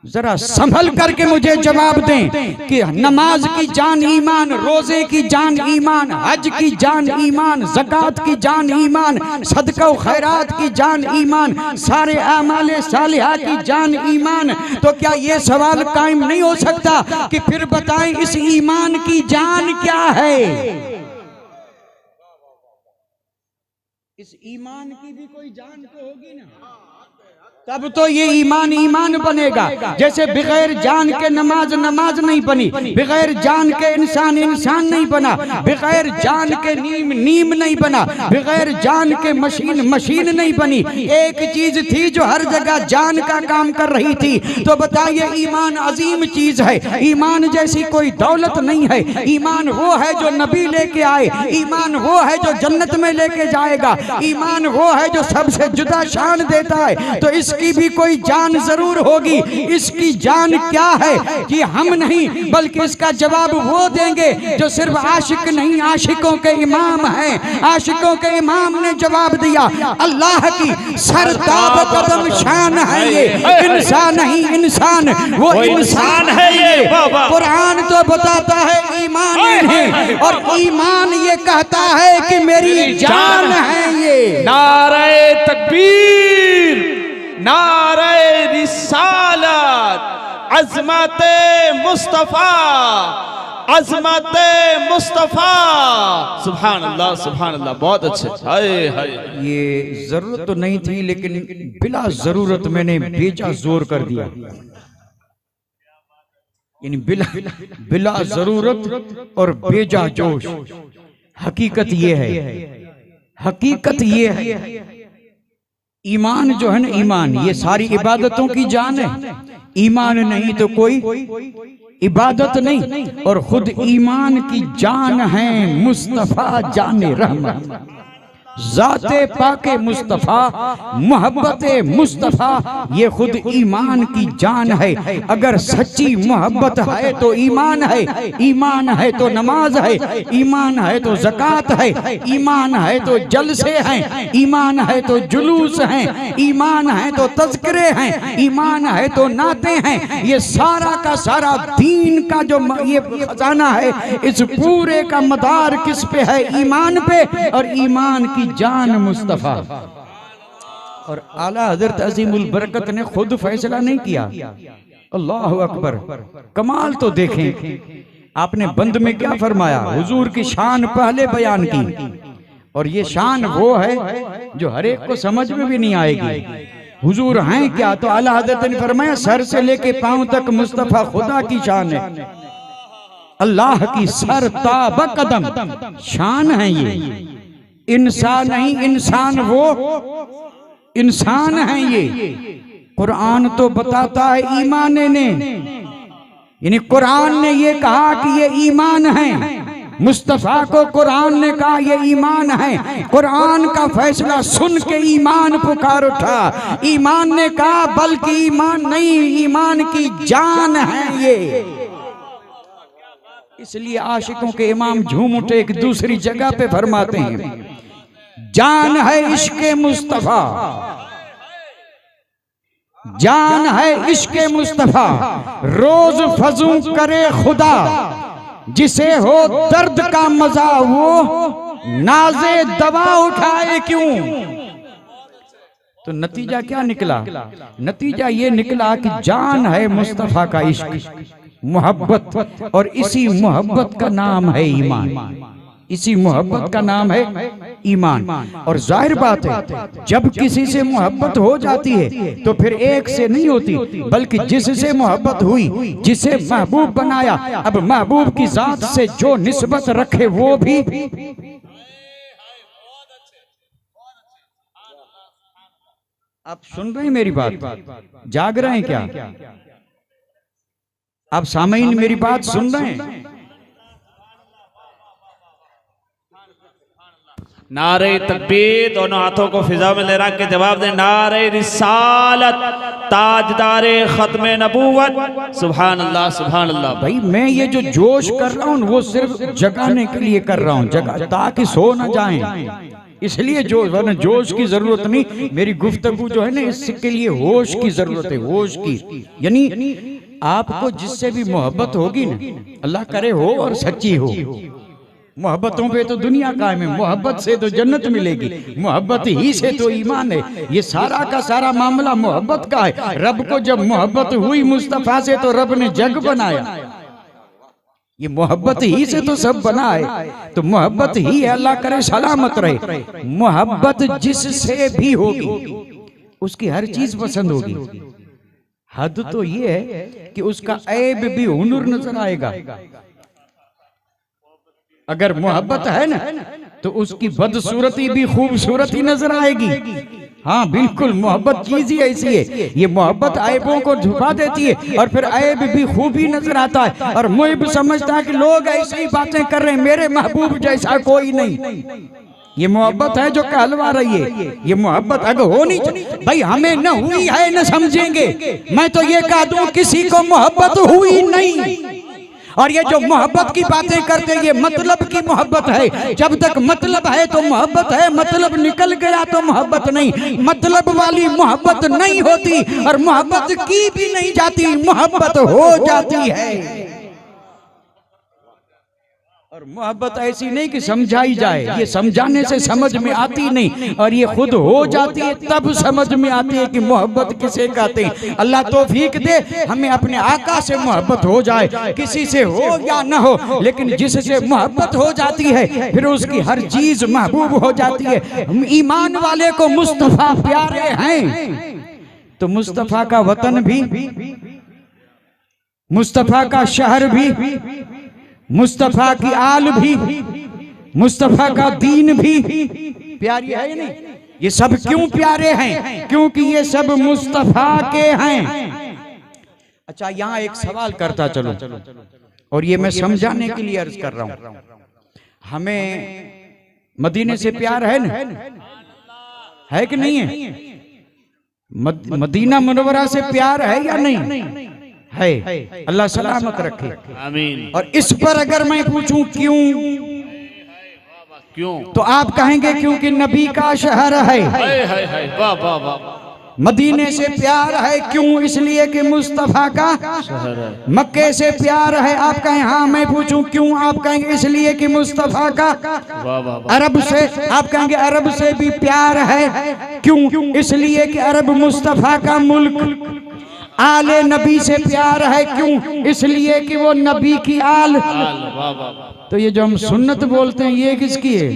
जरा संभल करके मुझे जवाब दें कि नमाज की जान ईमान, रोजे की जान ईमान, हज की जान ईमान, ज़कात की जान ईमान, सदका व खैरात की जान ईमान, सारे आमाले सालिहा की जान ईमान। तो क्या ये सवाल कायम नहीं हो सकता कि फिर बताएं इस ईमान की जान क्या है? इस ईमान की भी कोई जान तो होगी ना, तब तो ये ईमान ईमान बनेगा। जैसे बगैर जान के नमाज नमाज नहीं बनी, बगैर जान के इंसान इंसान नहीं बना, बगैर जान के नीम नीम नहीं बना, बगैर जान के मशीन मशीन नहीं बनी। एक चीज थी जो हर जगह जान का काम कर रही थी। तो बताइए ईमान अजीम चीज है। ईमान जैसी कोई दौलत नहीं है। ईमान वो है जो नबी लेके आए, ईमान वो है जो जन्नत में लेके जाएगा, ईमान वो है जो सबसे जुदा शान देता है। तो इसकी भी कोई जान जरूर होगी। इसकी जान क्या है कि हम नहीं, बल्कि इसका जवाब वो देंगे जो सिर्फ आशिक नहीं, आशिकों के इमाम हैं। आशिकों के इमाम ने जवाब दिया, अल्लाह की सरताब कदम शान है ये, इंसान नहीं इंसान, वो इंसान है ये। कुरान तो बताता है ईमान है, और ईमान ये कहता है कि मेरी जान है ये। नारे तकबीर, नारे रिसालत, अज़मते मुस्तफा, अज़मते मुस्तफा। सुभान अल्लाह, सुभान अल्लाह। बहुत अच्छे। हाय हाय। ये जरूरत तो नहीं थी, लेकिन बिला जरूरत मैंने बेजा जोर कर दिया। यानी बिला जरूरत और बेजा जोश। हकीकत ये है, हकीकत ये है, ईमान जो है ना, ईमान ये सारी इबादतों की जान है। ईमान नहीं तो कोई इबादत नहीं, और खुद ईमान की जान है मुस्तफा जाने रहमत। ज़ाते पाके मुस्तफ़ा, मोहब्बते मुस्तफ़ा, ये खुद ईमान की जान है। अगर सच्ची मोहब्बत है तो ईमान है, ईमान है तो नमाज है, ईमान है तो ज़कात है, ईमान है तो जलसे हैं, ईमान है तो जुलूस हैं, ईमान है तो तज़किरे हैं, ईमान है तो नाते हैं। ये सारा का सारा दीन का जो ये खजाना है, इस पूरे का मदार किस पे है? ईमान पे, और ईमान की जान मुस्तफा। और आला हजरत अजीमुल बरकत ने खुद फैसला नहीं किया। अल्लाह अकबर। कमाल तो देखें, आपने बंद में क्या फरमाया? हुजूर की शान पहले बयान की, और ये शान वो है जो हर एक को समझ में भी नहीं आएगी। हुजूर हैं क्या? तो आला हजरत ने फरमाया सर से लेके पांव तक मुस्तफा खुदा की शान है, अल्लाह की सर ताब कदम शान है। ये इंसान नहीं, इंसान वो इंसान है। ये कुरान तो बताता है ईमान ने, यानी कुरान ने ये कहा कि ये ईमान है। मुस्तफा को कुरान ने कहा ये ईमान है। कुरान का फैसला सुन के ईमान पुकार उठा। ईमान ने कहा बल्कि ईमान नहीं, ईमान की जान है ये। इसलिए आशिकों के इमाम झूम उठे। एक दूसरी जगह पे फरमाते हैं जान है इश्क़े मुस्तफा, जान है इश्क़े मुस्तफा, रोज फजू करे खुदा, जिसे हो दर्द का मजा वो नाज़े दवा उठाए क्यों। तो नतीजा क्या निकला? नतीजा ये निकला कि जान है मुस्तफा का इश्क, मोहब्बत, और इसी मोहब्बत का नाम है ईमान। इसी मोहब्बत का नाम है ईमान। और जाहिर बात है जब किसी से मोहब्बत हो जाती है तो फिर एक से नहीं होती, बल्कि जिससे मोहब्बत हुई, जिसे महबूब बनाया, अब महबूब की जात से जो निस्बत रखे वो भी। आप सुन रहे हैं मेरी बात? जाग रहे हैं क्या आप सामईन? मेरी बात सुन रहे हैं? नारे तकबीर, दोनों हाथों को फिजा में ले रख के जवाब दे नारे रिसालत, ताजदारे खत्मे नबूवत। सुभान अल्लाह, सुभान अल्लाह। भाई मैं ये जो जोश कर रहा हूँ वो सिर्फ जगाने के लिए कर रहा हूँ, जगा ताकि सो न जाएं, इसलिए जो वरना जोश की जरूरत नहीं। मेरी गुफ्तगू जो है ना इसके लिए होश की जरूरत है, होश की। यानी आपको जिससे भी मोहब्बत होगी ना, अल्लाह करे हो और सच्ची हो। मोहब्बतों पे तो दुनिया कायम है, मोहब्बत से तो जन्नत मिलेगी, मोहब्बत ही से तो ईमान है। ये सारा का सारा मामला मोहब्बत का है। रब को जब मोहब्बत हुई मुस्तफा से तो रब ने जग बनाया। ये मोहब्बत ही से तो सब बना है, तो मोहब्बत ही है। अल्लाह करे सलामत रहे। मोहब्बत जिससे भी होगी उसकी हर चीज पसंद होगी। हद तो ये है कि उसका ऐब भी हुनर नजर आएगा। अगर मोहब्बत है ना तो उसकी बदसूरती भी खूबसूरत ही नजर आएगी। हाँ बिल्कुल, मोहब्बत चीज ही ऐसी है। ये मोहब्बत ऐबों को छुपा देती है और फिर ऐब भी खूबी नजर आता है। और मुझे समझता है कि लोग ऐसी ही बातें कर रहे हैं, मेरे महबूब जैसा कोई नहीं। ये मोहब्बत है जो कहलवा रही है। ये मोहब्बत अगर होनी चाहिए भाई, हमें न हुई है न समझेंगे। मैं तो ये कह दूं किसी को मोहब्बत हुई नहीं। और ये जो मोहब्बत की बातें करते ये मतलब की मोहब्बत है। जब तक मतलब है तो मोहब्बत है, मतलब निकल गया तो मोहब्बत नहीं। मतलब वाली मोहब्बत नहीं होती और मोहब्बत की भी नहीं जाती, मोहब्बत हो जाती है। और मोहब्बत ऐसी नहीं कि समझाई जाए, ये समझाने से समझ में आती नहीं, और ये खुद हो जाती है तब समझ में आती है कि मोहब्बत किसे कहते हैं। अल्लाह तौफीक दे हमें अपने आका से मोहब्बत हो जाए, किसी से हो या न हो, लेकिन जिससे मोहब्बत हो जाती है फिर उसकी हर चीज महबूब हो जाती है। ईमान वाले को मुस्तफा प्यारे हैं तो मुस्तफा का वतन भी, मुस्तफा का शहर भी, मुस्तफा की आल भी, मुस्तफा का दीन भी प्यारी है नहीं। ये सब क्यों प्यारे हैं? क्योंकि ये सब मुस्तफा के हैं। अच्छा यहाँ एक सवाल करता चलो, और ये मैं समझाने के लिए अर्ज कर रहा हूं। हमें मदीने से प्यार है ना, है कि नहीं है? मदीना मुनव्वरा से प्यार है या नहीं है? अल्लाह सलामत रखे, आमीन। और इस पर अगर मैं पूछूं क्यों, क्यों तो आप कहेंगे क्योंकि नबी का शहर है। वाह वाह वाह। मदीने से प्यार है क्यों? इसलिए कि मुस्तफा का शहर है। मक्के से प्यार है, आप कहें हाँ। मैं पूछूं क्यों? आप कहेंगे इसलिए कि मुस्तफा का। वाह वाह वाह। अरब से, आप कहेंगे अरब से भी प्यार है क्यों? इसलिए कि अरब मुस्तफा का मुल्क। आले नबी से प्यार है क्यों? इसलिए कि वो नबी की आल। तो ये जो हम सुन्नत बोलते हैं ये किसकी है?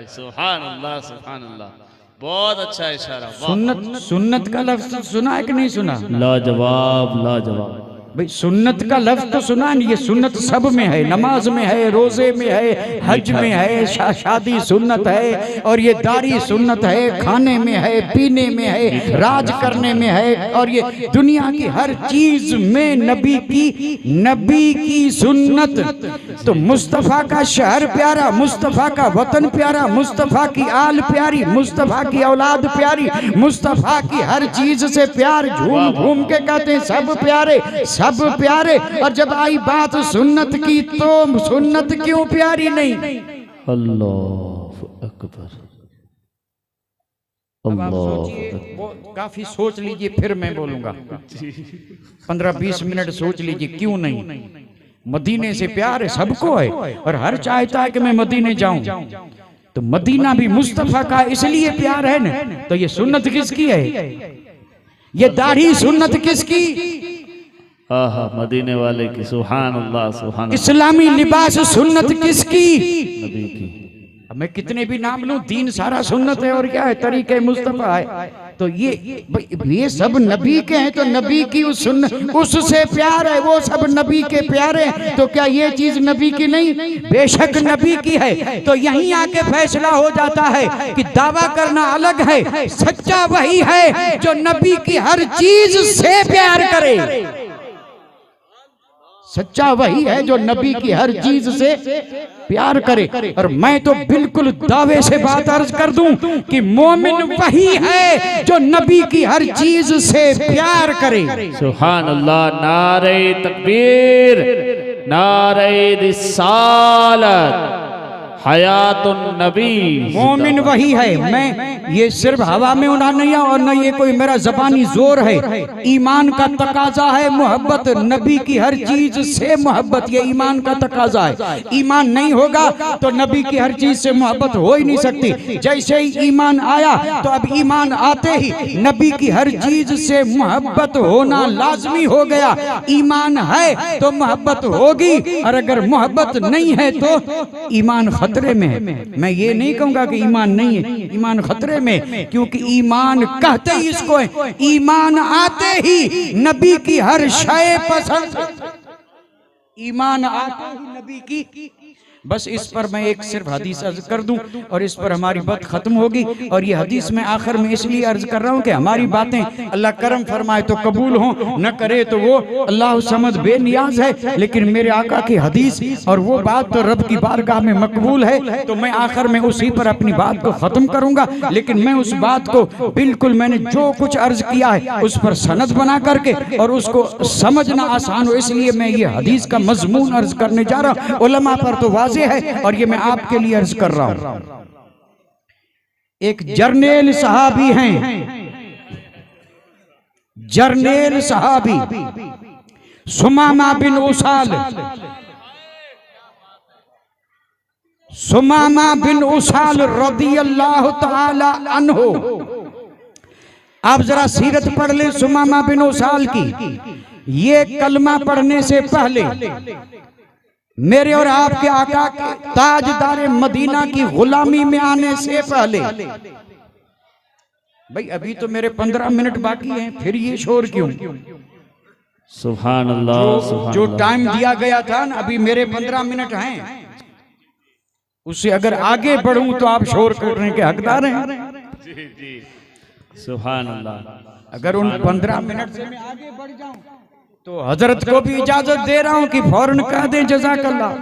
सुभान अल्लाह, सुभान अल्लाह। बहुत अच्छा इशारा। सुन्नत, सुन्नत का लफ्ज सुना है कि नहीं सुना? लाजवाब, लाजवाब। भाई सुन्नत का लफ्ज तो सुना नहीं, ये सुन्नत सब में है, नमाज में है, रोजे में है, हज में है, शादी सुन्नत है, और ये दाढ़ी सुन्नत है, खाने में है, पीने में है, राज करने में है, और ये दुनिया की हर चीज में नबी की सुन्नत। तो मुस्तफा का शहर प्यारा, मुस्तफा का वतन प्यारा, मुस्तफा की आल प्यारी, मुस्तफा की औलाद प्यारी, मुस्तफा की हर चीज से प्यार, झूम घूम के कहते हैं सब प्यारे, सब प्यारे। और जब आई बात सुन्नत की तो सुन्नत क्यों प्यारी नहीं? अल्लाह अकबर, वो काफी सोच लीजिए, फिर मैं बोलूंगा। 15-20 मिनट सोच लीजिए, क्यों नहीं? मदीने से प्यार है, सबको है, और हर चाहता है कि मैं मदीने जाऊं। तो मदीना भी मुस्तफा का इसलिए प्यार है ना। तो ये सुन्नत किसकी है? ये दाढ़ी सुन्नत किसकी? मदीने वाले की। सुभान अल्लाह, सुभान अल्लाह। इस्लामी लिबास सुन्नत किसकी? नबी की। अब मैं कितने भी नाम लूं, दीन सारा सुन्नत है, और क्या है? तरीके मुस्तफा है। तो ये सब नबी के हैं, तो नबी की उस सुन्नत, उससे प्यार है, वो सब नबी के प्यारे हैं। तो क्या ये चीज नबी की नहीं? बेशक नबी की है। तो यहीं आके फैसला हो जाता है कि दावा करना अलग है, सच्चा वही है जो नबी की हर चीज से प्यार करे। सच्चा वही है जो नबी की हर चीज से प्यार करे। और मैं तो बिल्कुल दावे से बात अर्ज कर दूं कि मोमिन वही है जो नबी की हर चीज से प्यार करे। सुभान अल्लाह। नारे तकबीर, नारे रिसालत, हयातुन नबी। मोमिन वही है। मैं ये सिर्फ हवा में उड़ा नहीं, और न ये कोई मेरा जबानी जोर है। ईमान का तकाजा है मोहब्बत, नबी की हर चीज से मोहब्बत, ये ईमान का तकाजा है। ईमान नहीं होगा तो नबी की हर चीज से मोहब्बत हो ही नहीं सकती। जैसे ही ईमान आया तो अब ईमान आते ही नबी की हर चीज से मोहब्बत होना लाजमी हो गया। ईमान है तो मोहब्बत होगी, और अगर मोहब्बत नहीं है तो ईमान खतरे में है। मैं ये नहीं कहूंगा कि ईमान नहीं है, ईमान खतरे में, क्योंकि ईमान कहते ही इसको है। ईमान आते ही नबी की हर शय पसंद, ईमान आते ही नबी की। बस इस पर मैं एक सिर्फ हदीस अर्ज कर दूं और इस पर हमारी बात खत्म होगी। और ये हदीस मैं आखिर में इसलिए अर्ज कर रहा हूं कि हमारी बातें अल्लाह करम फरमाए तो कबूल हों, न करे तो वो अल्लाह समद बेनियाज है। लेकिन मेरे आका की हदीस और वो बात तो रब की बारगाह में मकबूल है, तो मैं आखिर में उसी पर अपनी बात को खत्म करूंगा। लेकिन मैं उस बात को बिल्कुल, मैंने जो कुछ अर्ज किया है उस पर सनद बना करके और उसको समझना आसान हो, इसलिए मैं ये हदीस का मजमून अर्ज करने जा रहा हूं। उलमा पर तो वाज़ेह है और ये मैं आपके लिए अर्ज कर रहा हूं। एक जर्नेल सहाबी हैं, जर्नेल सहाबी सुमामा बिन उसाल, सुमामा बिन उसाल रदियल्लाहु ताला अन्हु। आप जरा सीरत पढ़ लें सुमामा बिन उसाल की। ये कलमा पढ़ने से पहले मेरे और आपके आका के ताजदार मदीना की गुलामी में आने से पहले, भाई अभी तो मेरे 15 मिनट बाकी हैं, फिर ये शोर क्यों? सुभान अल्लाह। जो टाइम दिया गया था ना, अभी मेरे 15 मिनट हैं, उससे अगर आगे बढ़ूं तो आप शोर करने के हकदार हैं। सुभान अल्लाह। अगर उन 15 मिनट से मैं आगे बढ़ जाऊं तो हजरत को भी इजाजत दे रहा हूं कि फौरन कह दें जज़ाकल्लाह।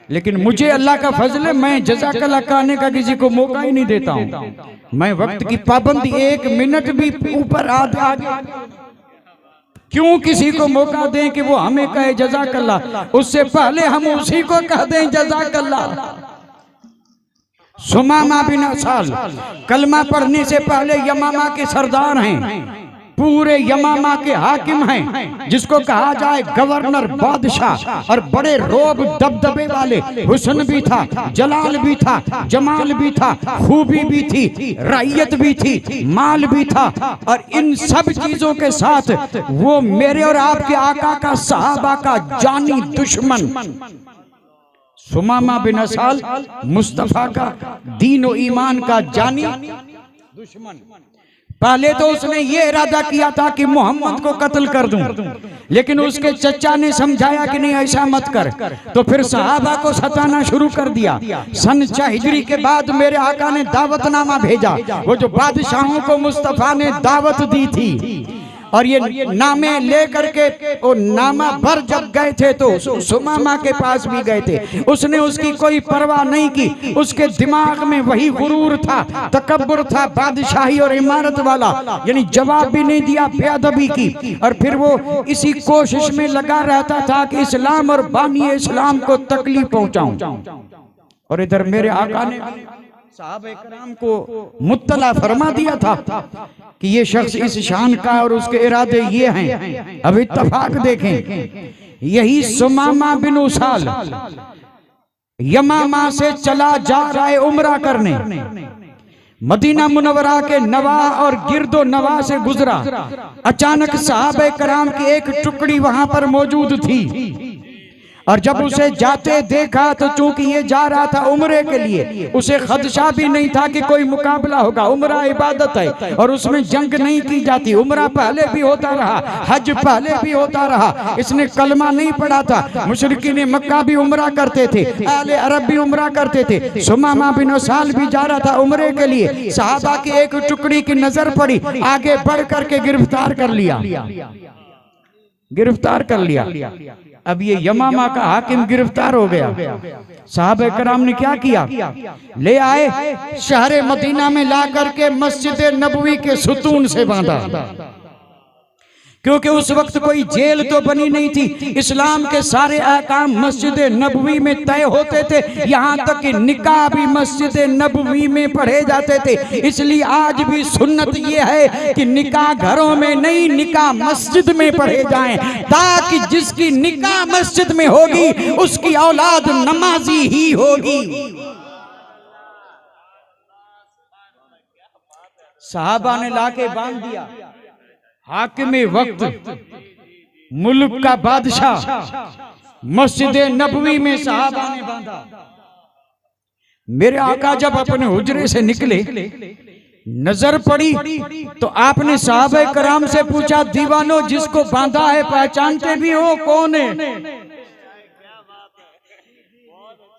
लेकिन मुझे अल्लाह का फजल है, मैं जज़ाकल्लाह कहने का किसी को मौका ही नहीं देता हूं। मैं वक्त की पाबंदी, 1 मिनट भी ऊपर आगे क्यों किसी को मौका दें कि वो हमें कहे जज़ाकल्लाह, उससे पहले हम उसी को कह दें जज़ाकल्लाह। सुमामा बिन उसाल कलमा पढ़ने से पहले यमामा के सरदार हैं, पूरे यमामा के हाकिम हैं, जिसको कहा जाए गवर्नर, बादशाह, और बड़े रोब दबदबे वाले। हुस्न भी था, जलाल भी था, जमाल भी था, खूबी भी थी, रईयत भी थी, माल भी था, और इन सब चीजों के साथ वो मेरे और आपके आका का, सहाबा का जानी दुश्मन सुमामा बिन उसाल, मुस्तफा का दीन और ईमान का जानी दुश्मन। पहले तो उसने ये इरादा किया था कि मोहम्मद को कत्ल कर दूं, लेकिन उसके चचा ने समझाया कि नहीं ऐसा मत कर, तो फिर सहाबा को सताना शुरू कर दिया। सन 6 हिजरी के बाद मेरे आका ने दावतनामा भेजा, वो जो बादशाहों को मुस्तफा ने दावत दी थी, और ये नामे लेकर के वो नामा भर जब गए थे तो सुमामा के पास भी गए थे, उसने उसकी कोई परवाह नहीं की। उसके दिमाग में वही गुरूर था, तकब्बुर था, बादशाही और इमारत वाला, यानी जवाब भी नहीं दिया, बेअदबी की। और फिर वो इसी कोशिश में लगा रहता था कि इस्लाम और बानी इस्लाम को तकलीफ पहुंचाऊं। और इधर मेरे आका ने सहाबा-ए-किराम को मुत्तला फरमा दिया था कि ये शख्स इस शान का और उसके इरादे ये हैं। अब इत्तफाक देखें, यही सुमामा बिन उसाल यमामा से चला जा रहा है उम्रा करने, मदीना मुनव्वरा के नवा और गिरदो नवा से गुजरा। अचानक सहाबा-ए-किराम की एक टुकड़ी वहां पर मौजूद थी, और जब उसे जाते देखा तो चूंकि ये जा रहा था उम्रे के लिए, उसे खदशा भी नहीं था कि कोई मुकाबला होगा। उम्रा इबादत है और उसमें जंग नहीं की जाती। उम्रा पहले भी होता रहा, हज पहले भी होता रहा। इसने कलमा नहीं पढ़ा था। मुशरिकीन मक्का भी उम्रा करते थे, अहले अरब भी उम्रा करते थे। सुमामा बिन उसाल भी जा रहा था उम्रे के लिए। सहाबा की एक टुकड़ी की नजर पड़ी, आगे बढ़ करके गिरफ्तार कर लिया, गिरफ्तार कर लिया। अब ये यमामा का हाकिम गिरफ्तार हो गया। सहाबा-ए-किराम ने क्या किया, ले आए, शहर मदीना में ला करके मस्जिद नबवी के सुतून से बांधा, क्योंकि उस वक्त कोई जेल तो बनी नहीं थी। इस्लाम के सारे अहकाम मस्जिद नबवी में तय होते थे, यहाँ तक कि निकाह भी मस्जिद नबवी में पढ़े जाते थे। इसलिए आज भी सुन्नत ये है कि निकाह घरों में नहीं, निकाह मस्जिद में पढ़े जाएं, ताकि जिसकी निकाह मस्जिद में होगी उसकी औलाद नमाजी ही होगी। सहाबा ने लाके बांध दिया। हाकिम वक्त, मुल्क का बादशाह, मस्जिद नबवी में सहाबा ने बांधा। मेरे आका जब अपने हुजरे से निकले, नजर पड़ी तो आपने सहाबा-ए-किराम से पूछा, दीवानो जिसको बांधा है पहचानते भी हो कौन है?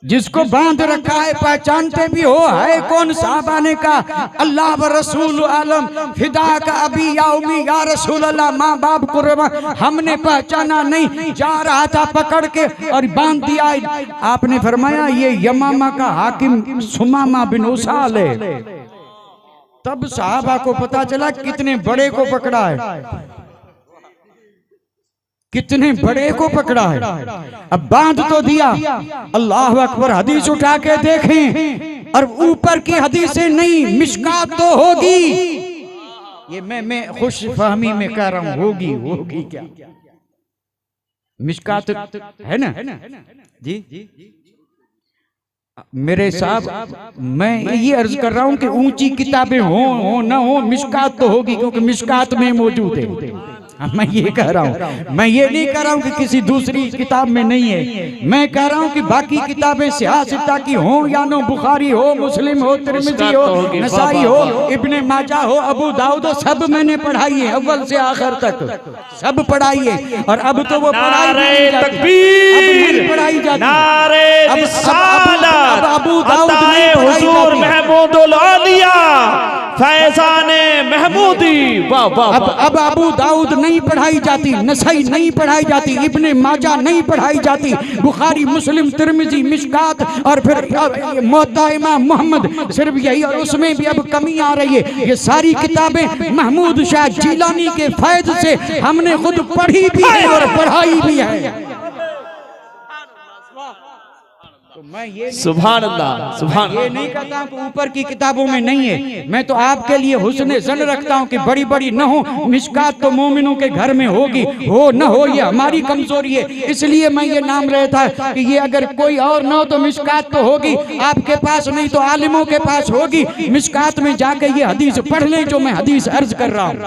जिसको बांध रखा है पहचानते भी हो, है कौन? साहबा ने कहा, अल्लाह व रसूल आलम फिदा का अभी या उम्मी या रसूल अल्लाह, माँ बाप कुर्बान, हमने पहचाना नहीं, जा रहा था पकड़ के और बांध दिया। आपने फरमाया ये यमामा का हाकिम सुमामा बिन उसाल है। तब साहबा को पता चला कितने बड़े को पकड़ा है, कितने बड़े को पकड़ा है। अब बांध तो दिया, अल्लाह अकबर। हदीस उठा के देखें, और ऊपर की हदीसें नहीं, मिशकात तो होगी। ये मैं खुश फहमी में कह रहा हूं, होगी होगी क्या? मिशकात है ना जी? मेरे साहब, मैं ये अर्ज कर रहा हूं कि ऊंची किताबें हो ना हो, मिशकात तो होगी, क्योंकि मिशकात में मौजूद है। मैं ये कह रहा हूँ, मैं ये नहीं कह रहा हूँ कि किसी दूसरी किताब में नहीं है। मैं कह रहा हूँ कि बाकी किताबें सियासता की हो या नो, बुखारी हो, मुस्लिम हो, तिरमिजी हो, नसाई हो, इब्ने माजा हो, अबू दाऊद हो, सब मैंने पढ़ाई है, अव्वल से आखिर तक सब पढ़ाई है। और अब तो वो पढ़ाई जाती, अब अबू दाऊद हुजूर महमूदुल औलिया फैजाने महमूदी, अब अबू दाऊद नहीं पढ़ाई जाती, नसाई नहीं पढ़ाई जाती, इब्ने माजा नहीं पढ़ाई जाती, बुखारी, मुस्लिम, तिरमिजी, मिशकात, और फिर मुअत्ता इमाम मोहम्मद, सिर्फ यही। और उसमें भी अब कमी आ रही है। ये सारी किताबें महमूद शाह जीलानी के फैज से हमने खुद पढ़ी भी है और पढ़ाई भी है। तो मैं ये सुभान अल्लाह, सुभान, ये नहीं कहता हूँ कि ऊपर की किताबों में नहीं है। मैं तो आपके लिए हुस्न ज़न रखता हूँ कि बड़ी बड़ी न हो, मिशकात तो मोमिनों के घर में होगी, हो न हो ये हमारी कमजोरी है। इसलिए मैं ये नाम रहता कि ये अगर कोई और न हो तो मिशकात तो होगी, आपके पास नहीं तो आलिमों के पास होगी। मिशकात में जाके ये हदीस पढ़ लें जो मैं हदीस अर्ज कर रहा हूँ,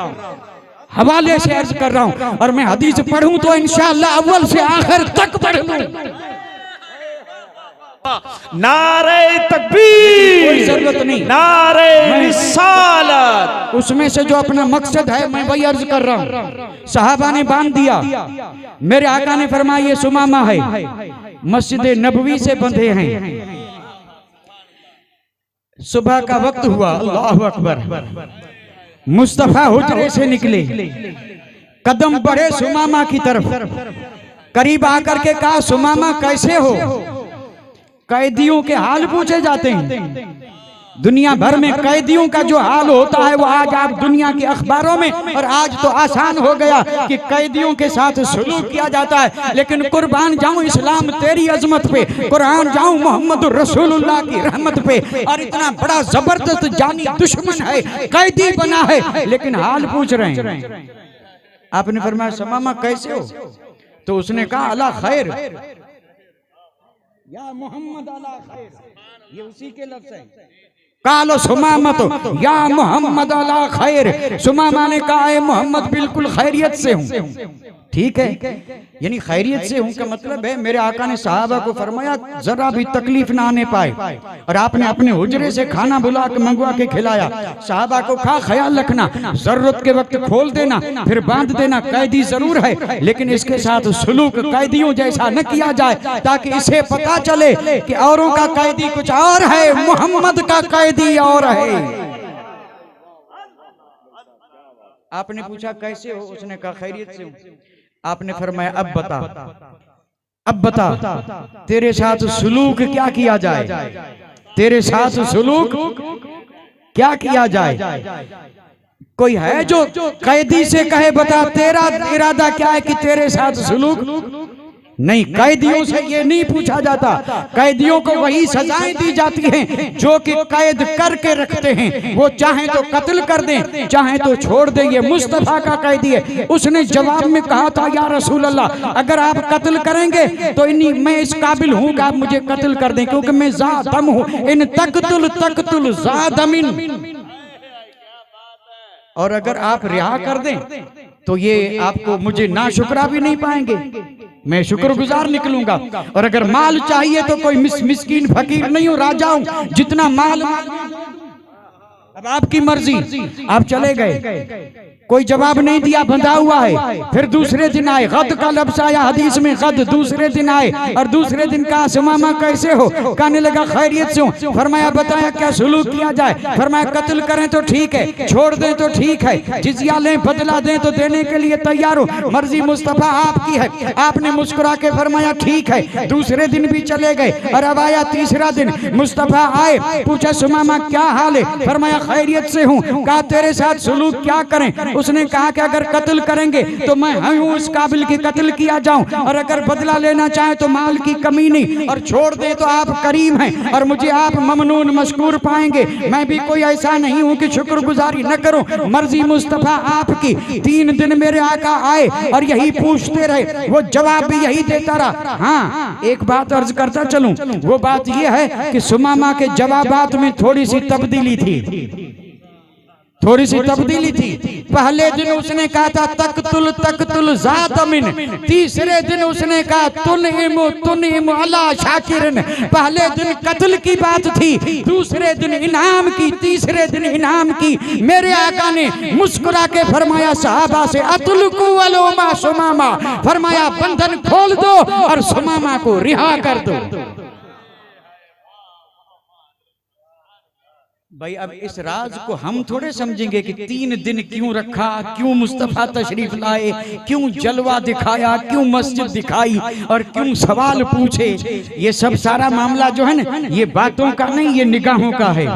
हवाले से अर्ज कर रहा हूँ। और मैं हदीस पढ़ूं तो इंशाअल्लाह अव्वल से आखिर तक पढ़ लूं। नारे तकबीर, कोई जरूरत नहीं, नारे रिसालत। उसमें से जो अपना मकसद है मैं वही अर्ज कर रहा हूँ। सहाबा ने बांध दिया, मेरे आका ने फरमाया ये सुमामा है, मस्जिद नबवी से बंधे हैं। सुबह का वक्त हुआ, अल्लाह अकबर, मुस्तफा हुजरे से निकले, कदम बढ़े सुमामा की तरफ, करीब आकर के कहा सुमामा कैसे हो। कैदियों के हाल पूछे जाते हैं, दुनिया भर में कैदियों का जो हाल होता है वो आज आप दुनिया के अखबारों में, और आज तो आसान हो गया कि कैदियों के साथ सुलूक किया जाता है। लेकिन कुर्बान जाऊं इस्लाम तेरी अजमत पे, कुरान जाऊं मोहम्मद रसूलुल्लाह की रहमत पे। और इतना बड़ा जबरदस्त जानी दुश्मन है, कैदी बना है, लेकिन हाल पूछ रहे हैं। आपने फरमाया सुमामा कैसे हो, तो उसने कहा अला खैर, या मोहम्मद अला खैर, ये उसी के लफ्ज़ है। कालो सुमामा तो या मोहम्मद अला खैर, सुमामा ने कहा मोहम्मद बिल्कुल खैरियत से हूँ। ठीक है, यानी खैरियत से हूँ का मतलब है मेरे आका ने सहाबा को फरमाया जरा भी तकलीफ ना आने पाए, और आपने अपने हुजरे से खाना बुला के मंगवा के खिलाया। सहाबा को कहा ख्याल रखना, जरूरत के वक्त खोल देना फिर बांध देना, कैदी जरूर है लेकिन इसके साथ सुलूक कैदियों जैसा न किया जाए, ताकि इसे पता चले कि औरों का कैदी कुछ और है, मोहम्मद का कैदी और है। आपने पूछा कैसे हो, उसने कहा खैरियत से हूँ। आपने फरमाया अब बता तेरे साथ सुलूक क्या किया जाए, तेरे साथ सुलूक क्या किया जाए। कोई है जो कैदी से कहे बता तेरा इरादा क्या है कि तेरे साथ सुलूक नहीं। कैदियों से ये नहीं पूछा जाता, कैदियों को वही सजाएं दी जाती हैं जो कि कैद करके रखते हैं। वो चाहे तो कत्ल कर दें, चाहे तो छोड़ दें। ये मुस्तफा का कैदी है। उसने जवाब में कहा था या रसूल अल्लाह, अगर आप कत्ल करेंगे तो इन्हीं मैं इस काबिल हूँ कि आप मुझे कत्ल कर दें, क्योंकि मैं ज़ादम हूँ। इन तकतुल ज़ादमिन। और अगर आप रिहा कर दें तो ये आपको मुझे नाशुक्रा भी नहीं पाएंगे, मैं शुक्रगुजार निकलूंगा। और अगर माल चाहिए तो कोई मिस्कीन फकीर नहीं हूं, राजा हूं, जितना माल। अब आपकी मर्जी, आप चले गए, कोई जवाब नहीं दिया, बंधा हुआ है। फिर दूसरे दिन आए, गद का लफ्ज़ आया हदीस में, गद दूसरे दिन आए और दूसरे दिन कहा सुमामा कैसे हो, कहने लगा खैरियत से हूं। फरमाया बताया क्या सुलूक किया जाए। फरमाया कत्ल करें तो ठीक है, छोड़ दें तो ठीक है, जिजिया लें बदला दें तो देने के लिए तैयार हो, मर्जी मुस्तफा आपकी है। आपने मुस्कुरा के फरमाया ठीक है। दूसरे दिन भी चले गए और अब आया तीसरा दिन, मुस्तफा आए, पूछा सुमामा क्या हाल है। फरमाया खैरियत से हूँ। कहा तेरे साथ सुलूक क्या करें। उसने कहा कि अगर कत्ल करेंगे तो मैं हूं उस काबिल की कत्ल किया जाऊं, और अगर बदला लेना चाहे तो माल की कमी नहीं, और छोड़ दे तो आप करीम हैं और मुझे आप ममनून मशकूर पाएंगे। मैं भी कोई ऐसा नहीं हूं कि शुक्रगुजारी न करूं, मर्जी मुस्तफा आपकी। 3 दिन मेरे आका आए और यही पूछते रहे, वो जवाब भी यही देता रहा। हाँ, एक बात अर्ज करता चलूं, वो बात यह है कि सुमामा के जवाबात में थोड़ी सी तब्दीली थी, थोड़ी सी तब्दीली थी। पहले दिन उसने कहा था तकतुल ज़ादमिन, तीसरे दिन उसने कहा तुनइमु अला शाकिरिन। पहले दिन कत्ल की बात थी, दूसरे दिन इनाम की, तीसरे दिन इनाम की। मेरे आका ने मुस्कुरा के फरमाया सहाबा से अतुलकु वलुमा सुमामा, फरमाया बंधन खोल दो और सुमामा को रिहा कर दो। भाई अब इस राज को हम थोड़े समझेंगे कि 3 दिन क्यों रखा, क्यों मुस्तफा तशरीफ लाए, क्यों जलवा दिखाया, क्यों मस्जिद दिखाई और क्यों सवाल पूछे। ये सब सारा मामला जो है ना, ये बातों का नहीं, ये निगाहों का है।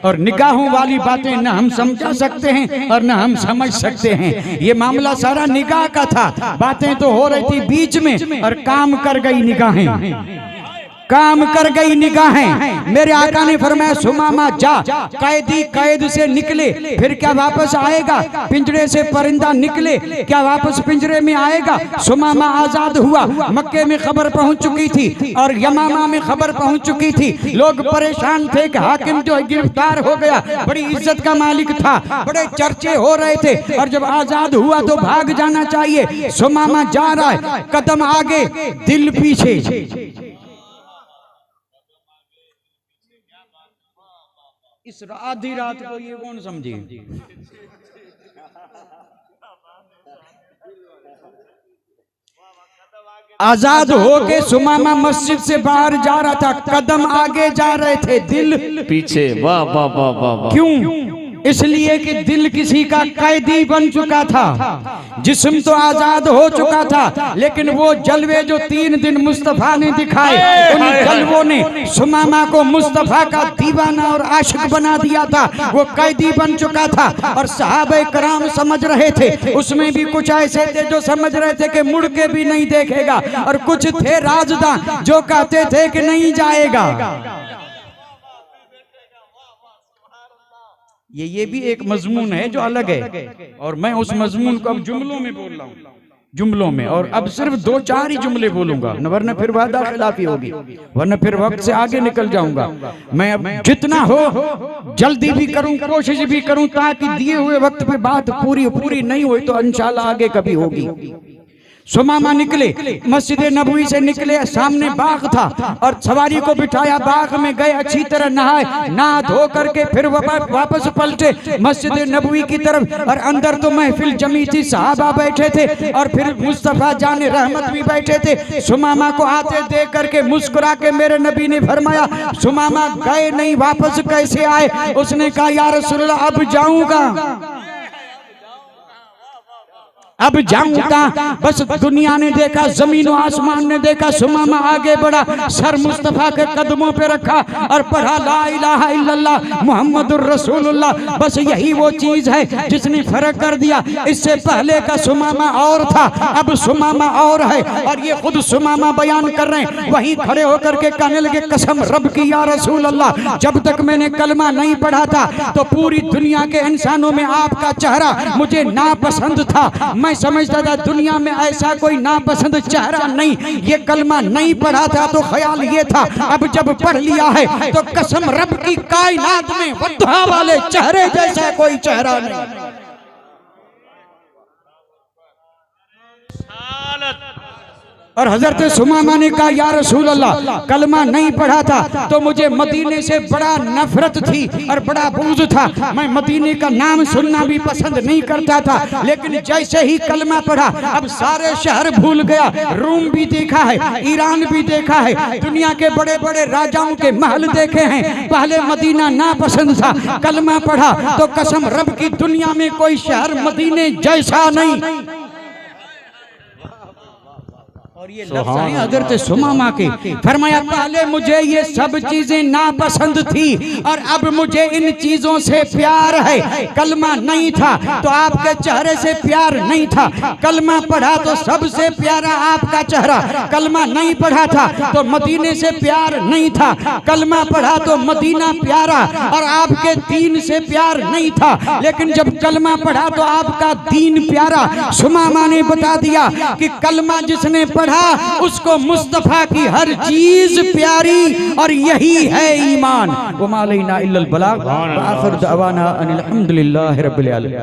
और निगाहों वाली बातें न हम समझा सकते हैं और न हम समझ सकते हैं। ये मामला सारा निगाह का था। बातें तो हो रही थी बीच में और काम कर गई निगाहें, काम कर गई निगाहें। मेरे आका ने फरमाया सुमामा जा, कैदी कैद से निकले फिर क्या वापस आएगा। पिंजरे से परिंदा निकले क्या वापस पिंजरे में आएगा। सुमामा आजाद हुआ। मक्के में खबर पहुंच चुकी थी और यमामा में खबर पहुंच चुकी थी। लोग परेशान थे कि हाकिम जो गिरफ्तार हो गया, बड़ी इज्जत का मालिक था, बड़े चर्चे हो रहे थे और जब आजाद हुआ तो भाग जाना चाहिए। सुमामा जा रहा है, कदम आगे दिल पीछे। इस आधी रात को ये कौन समझे? आजाद होके सुमामा मस्जिद से बाहर जा रहा था, कदम आगे जा रहे थे, दिल पीछे। वाह वाह वाह वाह वाह। क्यों? इसलिए कि दिल किसी का कैदी बन चुका था, जिस्म तो आजाद हो चुका था, लेकिन वो जलवे जो 3 दिन मुस्तफा ने दिखाए, उन जलवों ने सुमामा को मुस्तफा का दीवाना और आशिक बना दिया था। वो कैदी बन चुका था और सहाबे कराम समझ रहे थे, उसमें भी कुछ ऐसे थे जो समझ रहे थे कि मुड़ के भी नहीं देखेगा, और कुछ थे राजदां जो कहते थे कि नहीं जाएगा। ये भी एक मजमून है जो अलग है, और मैं उस मजमून को अब जुमलों में बोल रहा हूँ, जुमलों में, और अब सिर्फ 2-4 ही जुमले बोलूंगा, वरना फिर वादा खिलाफी होगी, वरना फिर वक्त से आगे निकल जाऊंगा। मैं अब जितना हो जल्दी भी करूं, कोशिश भी करूं, ताकि दिए हुए वक्त पे बात पूरी नहीं हुई तो इंशाल्लाह आगे कभी होगी। सुमामा निकले, मस्जिद नबवी से निकले, सामने बाग था और सवारी को बिठाया, बाग में गए, अच्छी तरह नहाए, नहा धो करके फिर वापस पलटे मस्जिद नबवी की तरफ, और अंदर तो महफिल जमी थी, सहाबा बैठे थे और फिर मुस्तफा जाने रहमत भी बैठे थे। सुमामा को आते देख करके मुस्कुरा के मेरे नबी ने फरमाया, सुमामा गए नहीं, वापस कैसे आए? उसने कहा, या रसूलल्लाह अब जाऊंगा, अब जाऊंगा। बस दुनिया ने देखा, जमीन और आसमान ने देखा, सुमामा आगे बढ़ा, सर मुस्तफा के कदमों पे रखा और पढ़ा ला इलाहा इल्लल्लाह मुहम्मदुर रसूलुल्लाह। बस यही वो चीज है जिसने फर्क कर दिया। इससे पहले का सुमामा और था, अब सुमामा और है, और ये खुद सुमामा बयान कर रहे हैं। वहीं खड़े होकर के कहने लगे, कसम रब की या रसूल अल्लाह, जब तक मैंने कलमा नहीं पढ़ा था तो पूरी दुनिया के इंसानों में आपका चेहरा मुझे नापसंद था। मैं समझता था दुनिया में ऐसा कोई नापसंद चेहरा नहीं, ये कलमा नहीं पढ़ा था तो ख्याल ये था, अब जब पढ़ लिया है तो कसम रब की, कायनात में वद्दुहा वाले चेहरे जैसा कोई चेहरा नहीं। और हजरत सुमामा ने कहा, या रसूल अल्लाह, कलमा नहीं पढ़ा था तो मुझे मदीने से बड़ा नफरत थी और बड़ा बुग़्ज़ था, मैं मदीने का नाम सुनना भी पसंद नहीं करता था। लेकिन जैसे ही कलमा पढ़ा, अब सारे शहर भूल गया, रूम भी देखा है, ईरान भी देखा है, दुनिया के बड़े बड़े राजाओं के महल देखे हैं। पहले मदीना नापसंद था, कलमा पढ़ा तो कसम रब की, दुनिया में कोई शहर मदीने जैसा नहीं। और ये लफ्ज़ है हज़रत सुमामा के, फरमाया पहले मुझे ये सब चीजें नापसंद थी और अब मुझे इन चीजों से प्यार है। कलमा नहीं था तो आपके चेहरे से प्यार नहीं था, कलमा पढ़ा तो सबसे प्यारा आपका चेहरा। कलमा नहीं पढ़ा था तो मदीने से प्यार नहीं था, कलमा पढ़ा तो मदीना प्यारा और आपके दीन से प्यार नहीं था। लेकिन जब कलमा पढ़ा तो आपका दीन प्यारा। सुमामा ने बता दिया कि कलमा जिसने पढ़ा उसको मुस्तफा की हर चीज प्यारी, और यही है ईमान। वमा अलैना इल्लल बलाग व आखिर दअवाना अनिल हम्दुलिल्लाहि रब्बिल आलमीन।